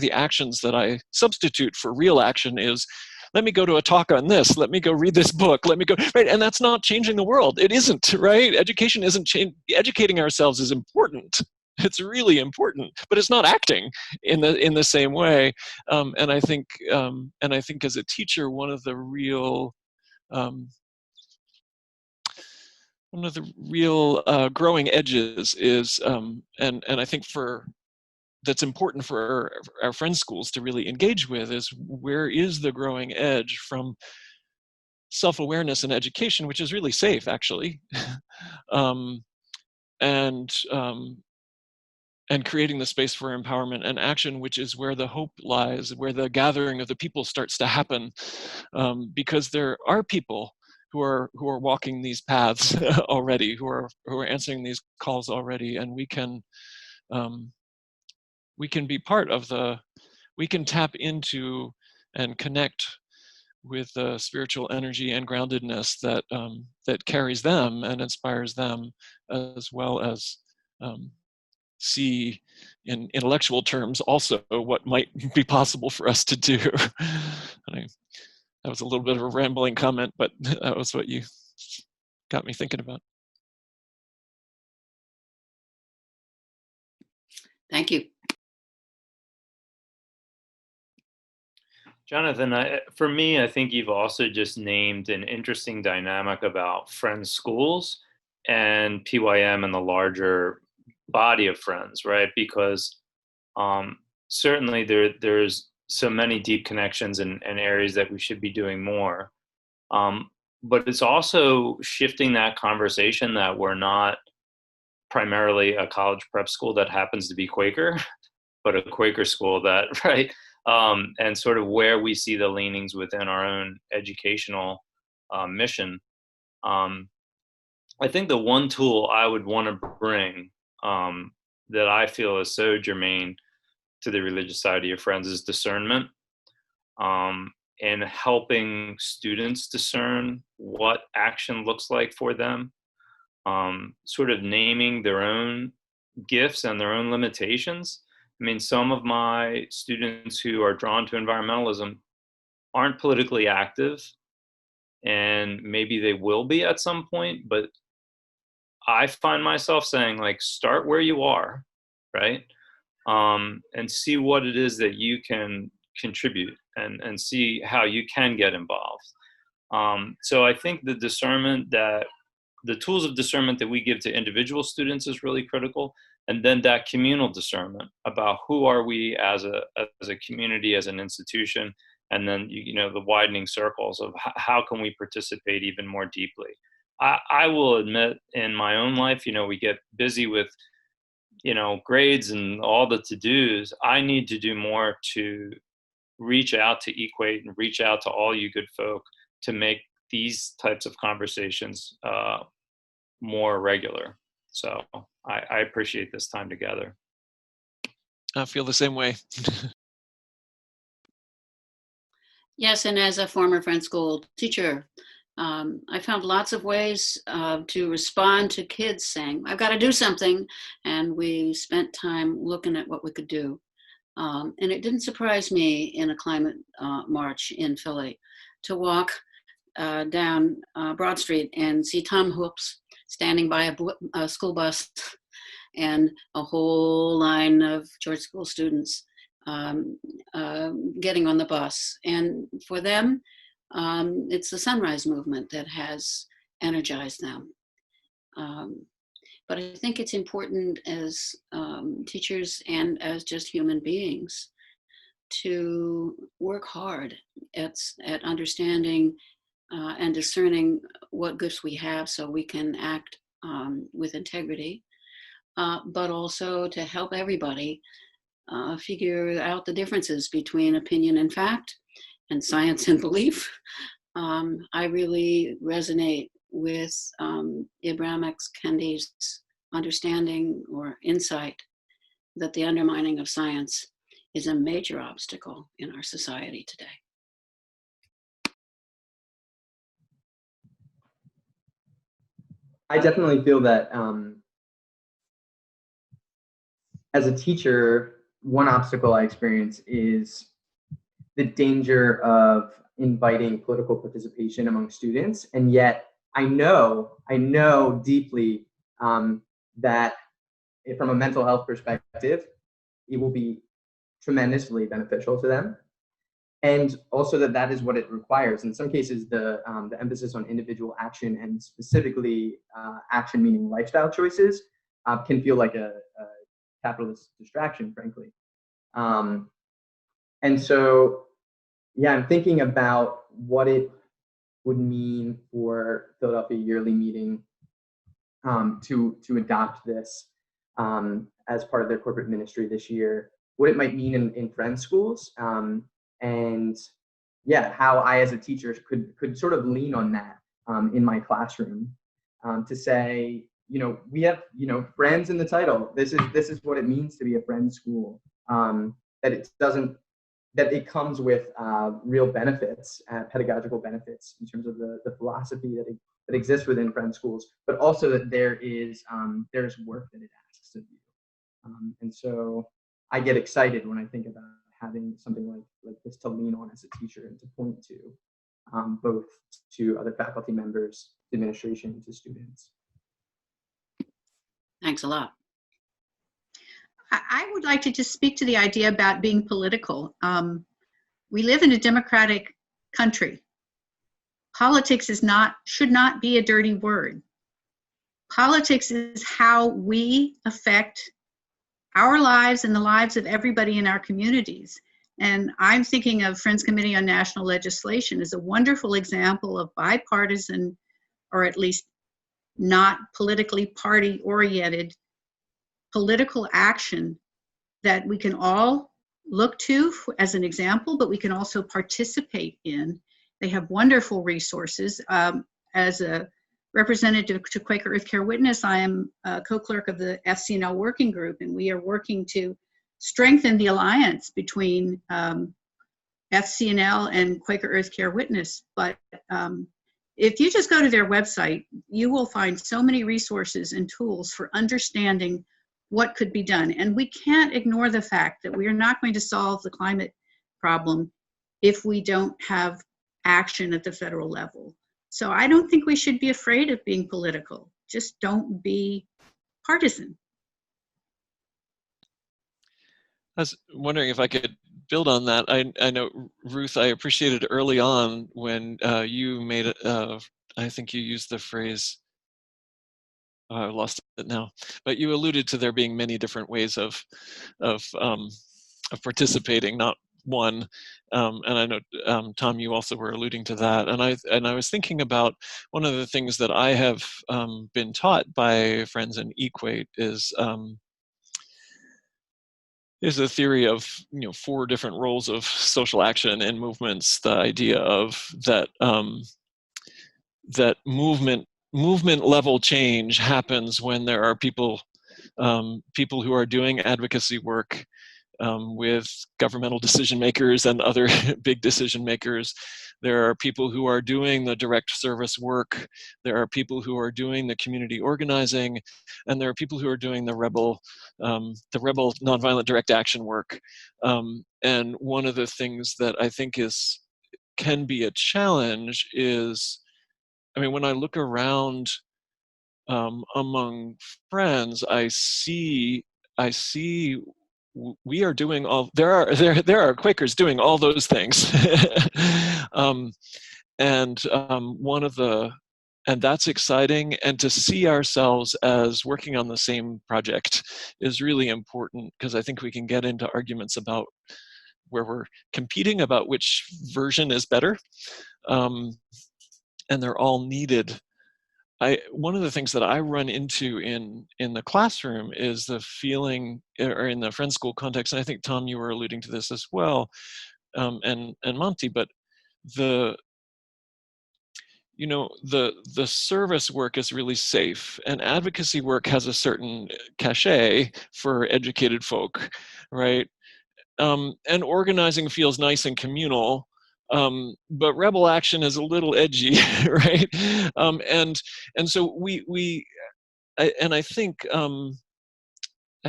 the actions that I substitute for real action is, let me go to a talk on this, let me go read this book, let me go, right? And that's not changing the world. It isn't, right? Education isn't educating ourselves is important. It's really important, but it's not acting in the same way. And I think as a teacher, one of the real growing edges is, and I think that's important for our friend schools to really engage with, is where is the growing edge from self-awareness and education, which is really safe, actually, and and creating the space for empowerment and action, which is where the hope lies, where the gathering of the people starts to happen, because there are people who are walking these paths already, who are answering these calls already, and we can be part of we can tap into and connect with the spiritual energy and groundedness that that carries them and inspires them, as well as see in intellectual terms also what might be possible for us to do. That was a little bit of a rambling comment, but that was what you got me thinking about. Thank you. Jonathan, for me, I think you've also just named an interesting dynamic about Friends schools and PYM and the larger body of Friends, right? Because certainly there's so many deep connections and areas that we should be doing more. But it's also shifting that conversation that we're not primarily a college prep school that happens to be Quaker, but a Quaker school that, right? And sort of where we see the leanings within our own educational mission. I think the one tool I would want to bring that I feel is so germane to the religious side of your Friends is discernment, and helping students discern what action looks like for them, sort of naming their own gifts and their own limitations. I mean, some of my students who are drawn to environmentalism aren't politically active, and maybe they will be at some point, but I find myself saying, like, start where you are, right? And see what it is that you can contribute, and see how you can get involved. So I think the tools of discernment that we give to individual students is really critical. And then that communal discernment about who are we as a community, as an institution, and then the widening circles of how can we participate even more deeply. I will admit, in my own life, we get busy with grades and all the to-dos. I need to do more to reach out to Equate and reach out to all you good folk to make these types of conversations more regular. So I appreciate this time together. I feel the same way. Yes, and as a former Friends school teacher, I found lots of ways to respond to kids saying, I've got to do something. And we spent time looking at what we could do. And it didn't surprise me in a climate march in Philly to walk down Broad Street and see Tom Hoops standing by a school bus and a whole line of George School students getting on the bus. And for them, it's the Sunrise Movement that has energized them. But I think it's important as teachers and as just human beings to work hard at understanding and discerning what gifts we have so we can act with integrity, but also to help everybody figure out the differences between opinion and fact and science and belief. I really resonate with Ibram X. Kendi's understanding or insight that the undermining of science is a major obstacle in our society today. I definitely feel that as a teacher, one obstacle I experience is the danger of inviting political participation among students. And yet I know deeply that from a mental health perspective, it will be tremendously beneficial to them. And also that is what it requires. In some cases, the emphasis on individual action and specifically action meaning lifestyle choices can feel like a capitalist distraction, frankly. And so, yeah, I'm thinking about what it would mean for Philadelphia Yearly Meeting to adopt this. as part of their corporate ministry this year, what it might mean in Friends schools, and yeah, how I as a teacher could sort of lean on that in my classroom to say, we have, friends in the title. This is what it means to be a friend school. That it comes with real benefits, pedagogical benefits in terms of the philosophy that exists within friend schools, but also that there's work that it asks of you. And so I get excited when I think about having something like this to lean on as a teacher and to point to, both to other faculty members, to administration, to students. Thanks a lot. I would like to just speak to the idea about being political. We live in a democratic country. Politics should not be a dirty word. Politics is how we affect our lives and the lives of everybody in our communities. And I'm thinking of Friends Committee on National Legislation as a wonderful example of bipartisan, or at least not politically party-oriented, political action that we can all look to as an example, but we can also participate in. They have wonderful resources. As a representative to Quaker Earth Care Witness, I am a co-clerk of the FCNL working group, and we are working to strengthen the alliance between FCNL and Quaker Earth Care Witness. But if you just go to their website, you will find so many resources and tools for understanding what could be done. And we can't ignore the fact that we are not going to solve the climate problem if we don't have action at the federal level. So I don't think we should be afraid of being political. Just don't be partisan. I was wondering if I could build on that. I know, Ruth, I appreciated early on when you made it, I think you used the phrase, I lost it now, but you alluded to there being many different ways of participating, not one. And I know, Tom, you also were alluding to that. And I was thinking about one of the things that I have been taught by friends in Equate is a theory of 4 different roles of social action and movements. The idea of that that movement level change happens when there are people who are doing advocacy work with governmental decision makers and other big decision makers. There are people who are doing the direct service work. There are people who are doing the community organizing, and there are people who are doing the rebel nonviolent direct action work. And one of the things that I think can be a challenge is, when I look around among friends, I see we are doing all, there are Quakers doing all those things. And that's exciting, and to see ourselves as working on the same project is really important, because I think we can get into arguments about where we're competing about which version is better, and they're all needed. One of the things that I run into in the classroom is the feeling, or in the friend school context, and I think, Tom, you were alluding to this as well, and Monty, but the service work is really safe, and advocacy work has a certain cachet for educated folk, right? And organizing feels nice and communal, but rebel action is a little edgy, right? And so I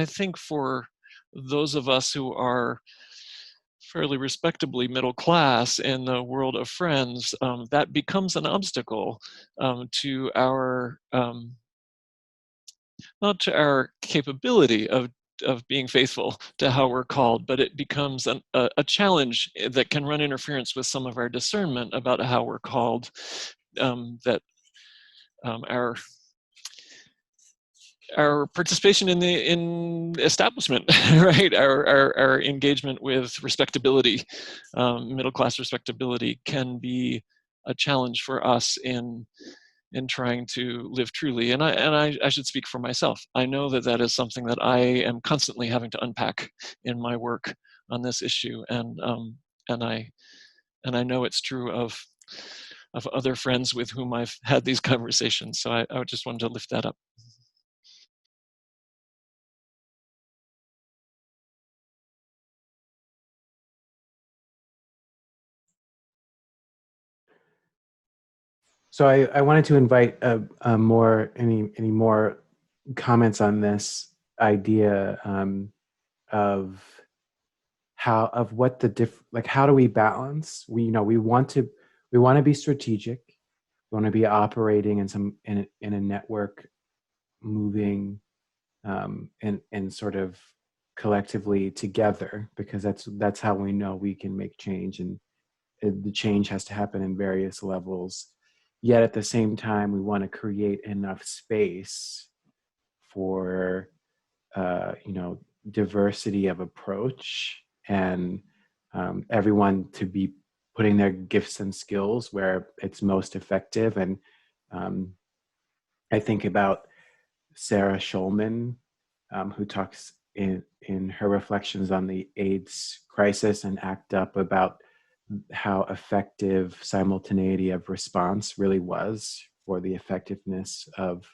think for those of us who are fairly respectably middle class in the world of friends, that becomes an obstacle to our not to our capability of being faithful to how we're called, but it becomes a challenge that can run interference with some of our discernment about how we're called, that our participation in establishment, right? Our engagement with respectability, middle class respectability, can be a challenge for us in in trying to live truly. And I should speak for myself. I know that that is something that I am constantly having to unpack in my work on this issue, and I know it's true of other friends with whom I've had these conversations. So I just wanted to lift that up. So I wanted to invite any more comments on this idea of what the like how do we balance? We want to be strategic. We want to be operating in a network, moving and sort of collectively together, because that's how we know we can make change, and the change has to happen in various levels. Yet at the same time, we want to create enough space for diversity of approach, and everyone to be putting their gifts and skills where it's most effective. And I think about Sarah Schulman, who talks in her reflections on the AIDS crisis and ACT UP about how effective simultaneity of response really was for the effectiveness of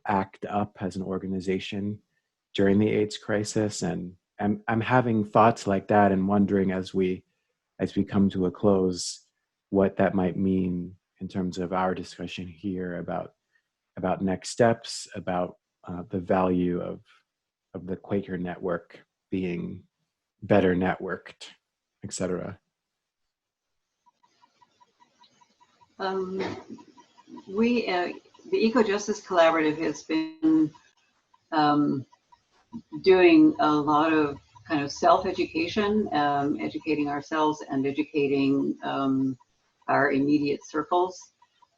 ACT UP as an organization during the AIDS crisis. And I'm having thoughts like that and wondering as we come to a close what that might mean in terms of our discussion here about next steps, about the value of the Quaker network being better networked, etc. The Eco-Justice Collaborative has been doing a lot of kind of self-education, educating ourselves and educating our immediate circles,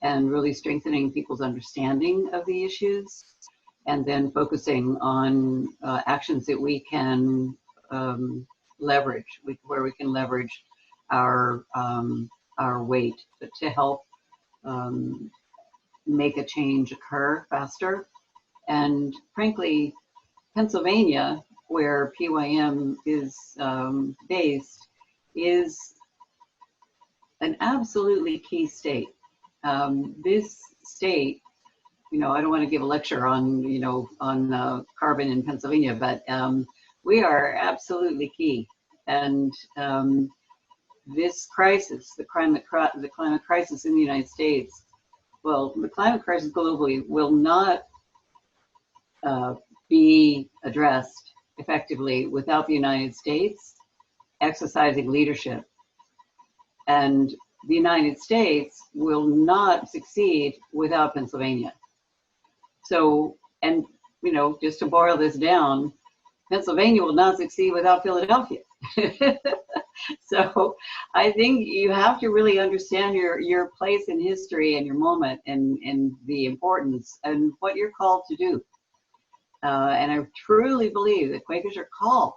and really strengthening people's understanding of the issues, and then focusing on actions that we can leverage, where we can leverage our weight to help make a change occur faster. And frankly, Pennsylvania, where PYM is based, is an absolutely key state. This state, I don't want to give a lecture on, on carbon in Pennsylvania, but we are absolutely key. And this crisis, the climate crisis in the United States, well, the climate crisis globally will not be addressed effectively without the United States exercising leadership. And the United States will not succeed without Pennsylvania. So, and just to boil this down, Pennsylvania will not succeed without Philadelphia. So I think you have to really understand your place in history and your moment, and the importance and what you're called to do. And I truly believe that Quakers are called.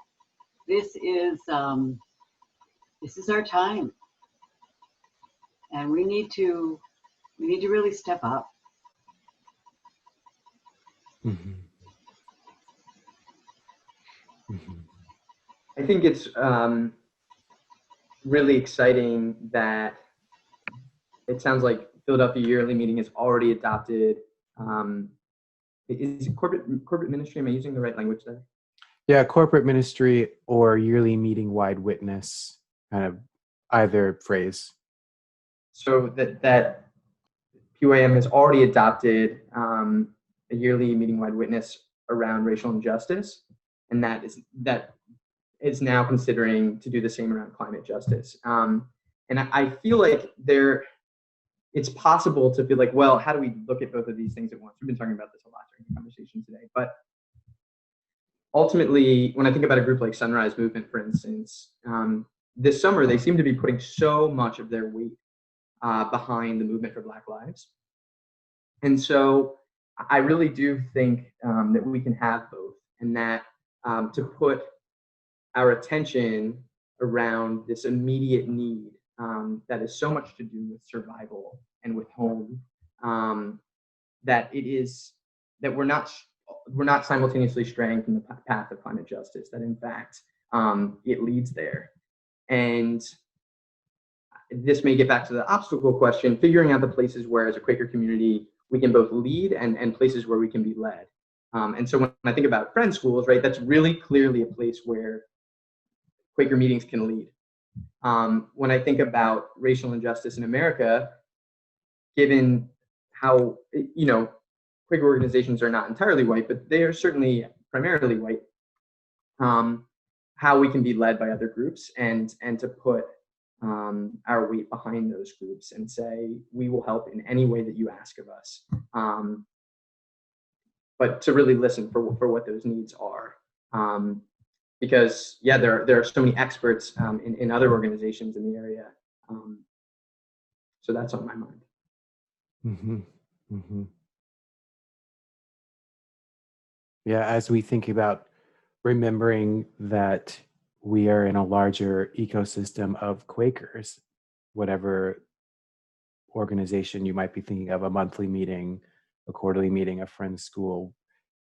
This is our time, and we need to really step up. Mm-hmm. Mm-hmm. I think it's really exciting that it sounds like Philadelphia Yearly Meeting has already adopted. Is it corporate ministry? Am I using the right language there? Yeah, corporate ministry or yearly meeting wide witness, kind of either phrase. So that PYM has already adopted a yearly meeting wide witness around racial injustice, and that is now considering to do the same around climate justice. And I feel like it's possible to feel like, well, how do we look at both of these things at once? We've been talking about this a lot during the conversation today, but ultimately, when I think about a group like Sunrise Movement, for instance, this summer, they seem to be putting so much of their weight behind the movement for Black lives. And so I really do think that we can have both, and that to put our attention around this immediate need that has so much to do with survival and with home, that it is that we're not simultaneously straying from the path of climate justice, that in fact it leads there. And this may get back to the obstacle question, figuring out the places where as a Quaker community we can both lead and places where we can be led. And so when I think about friend schools, right, that's really clearly a place where Quaker meetings can lead. When I think about racial injustice in America, given how, Quaker organizations are not entirely white, but they are certainly primarily white, how we can be led by other groups and to put our weight behind those groups and say, we will help in any way that you ask of us. But to really listen for what those needs are. Because there are so many experts in other organizations in the area. So that's on my mind. Mm-hmm. Mm-hmm. Yeah, as we think about remembering that we are in a larger ecosystem of Quakers, whatever organization you might be thinking of, a monthly meeting, a quarterly meeting, a friend's school,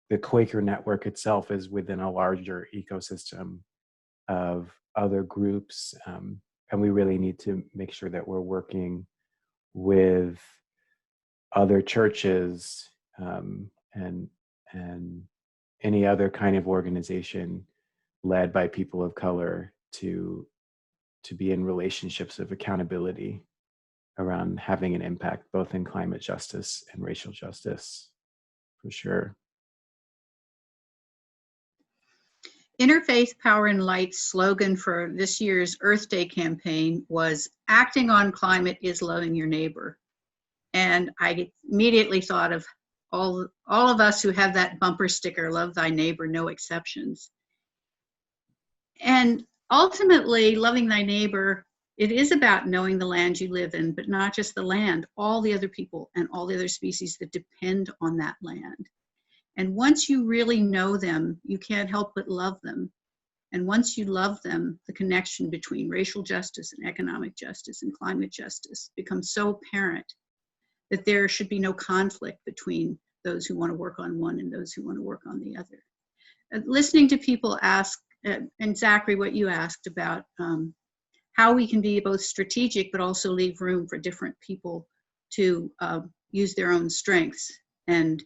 the Quaker network itself is within a larger ecosystem of other groups. And we really need to make sure that we're working with other churches and any other kind of organization led by people of color to be in relationships of accountability around having an impact both in climate justice and racial justice, for sure. Interfaith Power and Light's slogan for this year's Earth Day campaign was "Acting on climate is loving your neighbor." And I immediately thought of all of us who have that bumper sticker, "Love thy neighbor, no exceptions." And ultimately, loving thy neighbor, it is about knowing the land you live in, but not just the land, all the other people and all the other species that depend on that land. And once you really know them, you can't help but love them. And once you love them, the connection between racial justice and economic justice and climate justice becomes so apparent that there should be no conflict between those who want to work on one and those who want to work on the other. Listening to people ask, and Zachary, what you asked about how we can be both strategic but also leave room for different people to use their own strengths and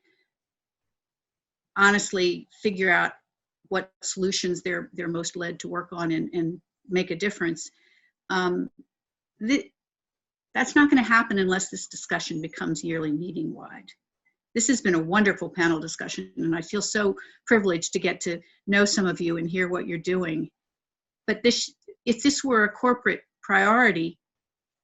honestly figure out what solutions they're most led to work on and make a difference. That's not going to happen unless this discussion becomes yearly meeting wide. This has been a wonderful panel discussion, and I feel so privileged to get to know some of you and hear what you're doing. But if this were a corporate priority,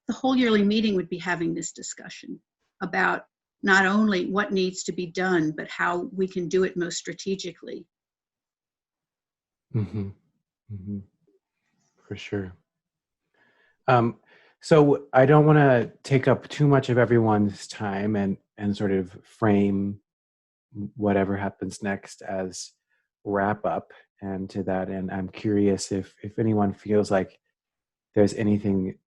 the whole yearly meeting would be having this discussion about not only what needs to be done, but how we can do it most strategically. Mm-hmm. Mm-hmm. For sure. So I don't want to take up too much of everyone's time and sort of frame whatever happens next as wrap up. And to that end, I'm curious if anyone feels like there's anything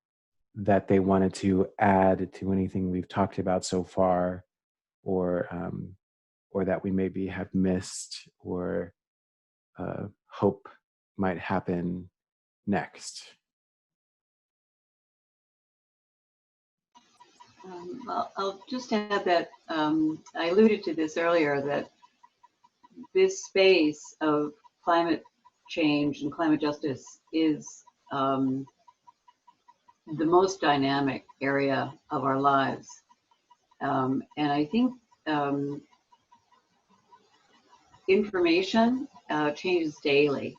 that they wanted to add to anything we've talked about so far, or that we maybe have missed or hope might happen next. I'll just add that I alluded to this earlier, that this space of climate change and climate justice is the most dynamic area of our lives. And I think information changes daily.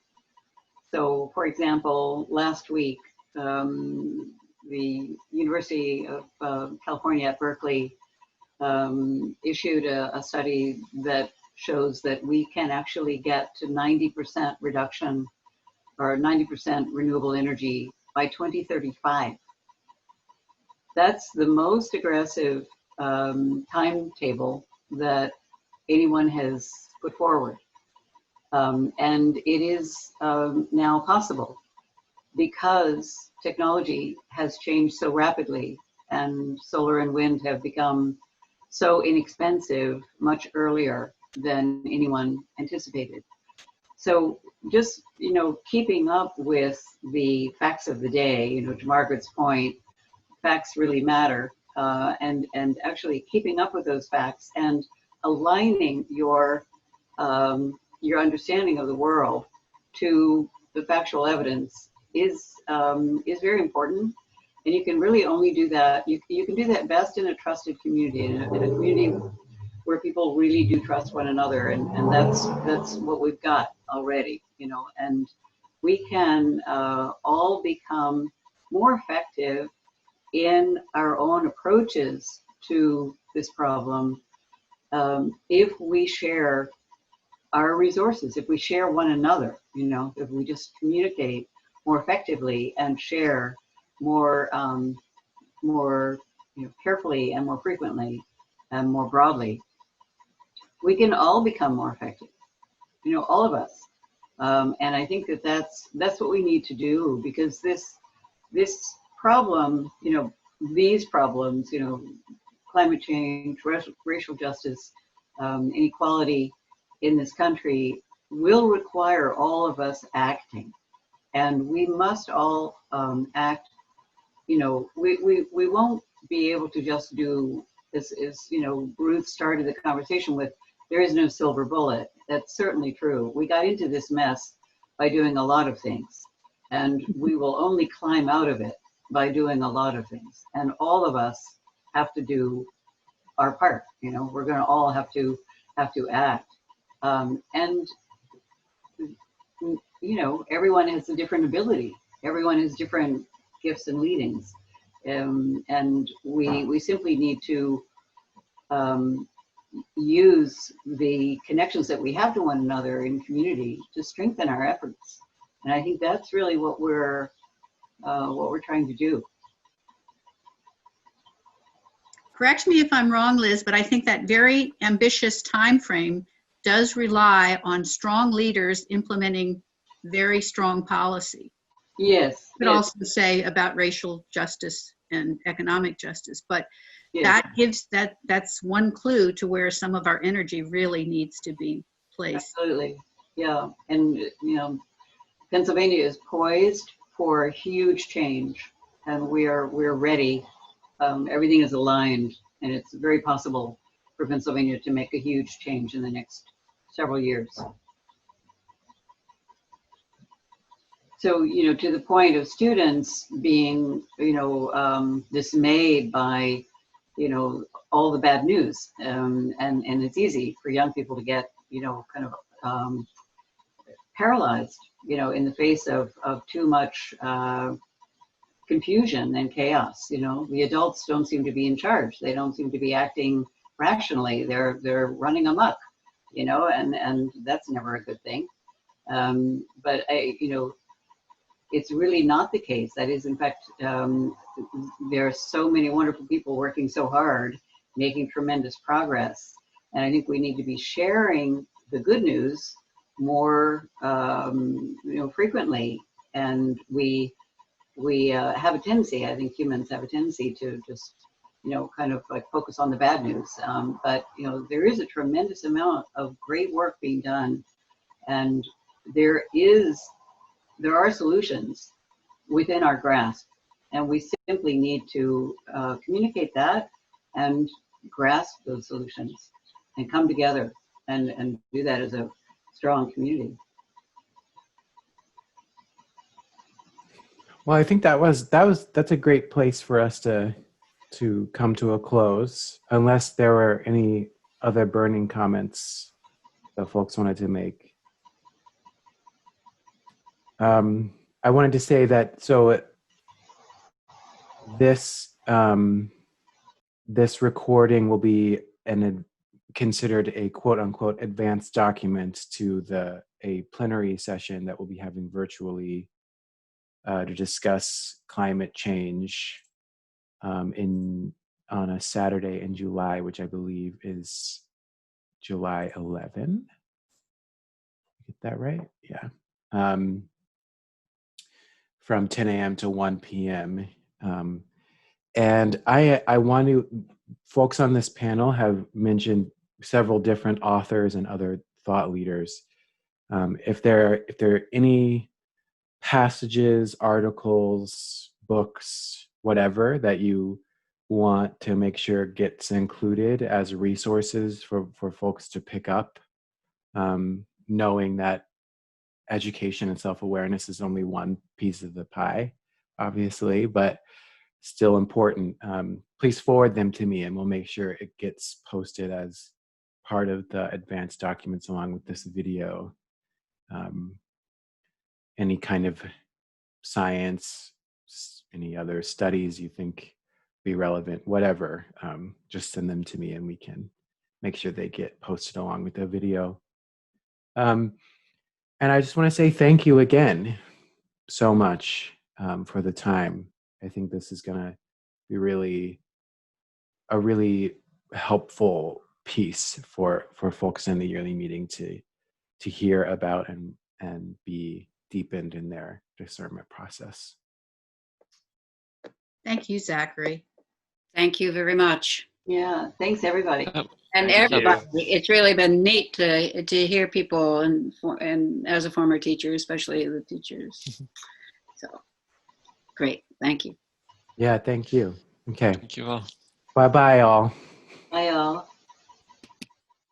So, for example, last week, the University of California at Berkeley issued a study that shows that we can actually get to 90% reduction or 90% renewable energy by 2035. That's the most aggressive timetable that anyone has put forward. And it is now possible because technology has changed so rapidly, and solar and wind have become so inexpensive much earlier than anyone anticipated. So just, keeping up with the facts of the day, to Margaret's point, facts really matter, and actually keeping up with those facts and aligning your understanding of the world to the factual evidence is very important. And you can really only do that. You can do that best in a trusted community, in a community where people really do trust one another, and that's what we've got already, and we can all become more effective in our own approaches to this problem if we share our resources, if we share one another, if we just communicate more effectively and share more carefully and more frequently and more broadly, we can all become more effective, all of us. And I think that's what we need to do, because this problem, these problems, climate change, racial justice, inequality in this country will require all of us acting. And we must all act. We won't be able to just do, as Ruth started the conversation with, there is no silver bullet. That's certainly true. We got into this mess by doing a lot of things, and we will only climb out of it by doing a lot of things. And all of us have to do our part. We're going to all have to act. And everyone has a different ability. Everyone has different gifts and leadings, and we simply need to use the connections that we have to one another in community to strengthen our efforts. And I think that's really what we're trying to do. Correct me if I'm wrong, Liz, but I think that very ambitious time frame does rely on strong leaders implementing very strong policy. Yes. You could also say about racial justice and economic justice, but yes. that gives that's one clue to where some of our energy really needs to be placed. Absolutely. Yeah. And Pennsylvania is poised for huge change, and we're ready. Everything is aligned, and it's very possible for Pennsylvania to make a huge change in the next several years. So, to the point of students being, dismayed by, all the bad news, and it's easy for young people to get, kind of paralyzed, in the face of too much confusion and chaos. The adults don't seem to be in charge. They don't seem to be acting rationally. They're running amok, and that's never a good thing. But it's really not the case. That is, in fact, there are so many wonderful people working so hard, making tremendous progress. And I think we need to be sharing the good news more, frequently. And we have a tendency, I think humans have a tendency to just, kind of like focus on the bad news. But, there is a tremendous amount of great work being done. And there are solutions within our grasp, and we simply need to communicate that and grasp those solutions and come together and do that as a strong community. Well, I think that's a great place for us to come to a close, unless there were any other burning comments that folks wanted to make. I wanted to say that this recording will be considered a quote unquote advanced document to a plenary session that we'll be having virtually to discuss climate change on a Saturday in July, which I believe is July 11. Get that right? Yeah. From 10 a.m. to 1 p.m. And I want to folks on this panel have mentioned several different authors and other thought leaders. If there are any passages, articles, books, whatever that you want to make sure gets included as resources for folks to pick up, knowing that education and self-awareness is only one piece of the pie, obviously, but still important. Please forward them to me and we'll make sure it gets posted as part of the advanced documents along with this video. Any kind of science, any other studies you think be relevant, whatever, just send them to me and we can make sure they get posted along with the video. And I just want to say thank you again so much for the time. I think this is going to be a really helpful piece for folks in the yearly meeting to hear about and be deepened in their discernment process. Thank you, Zachary. Thank you very much. Yeah, thanks everybody. And Thank you. everybody, it's really been neat to hear people and as a former teacher, especially the teachers. So great, thank you. Yeah, thank you. Okay. Thank you all. Bye-bye, all. Bye all.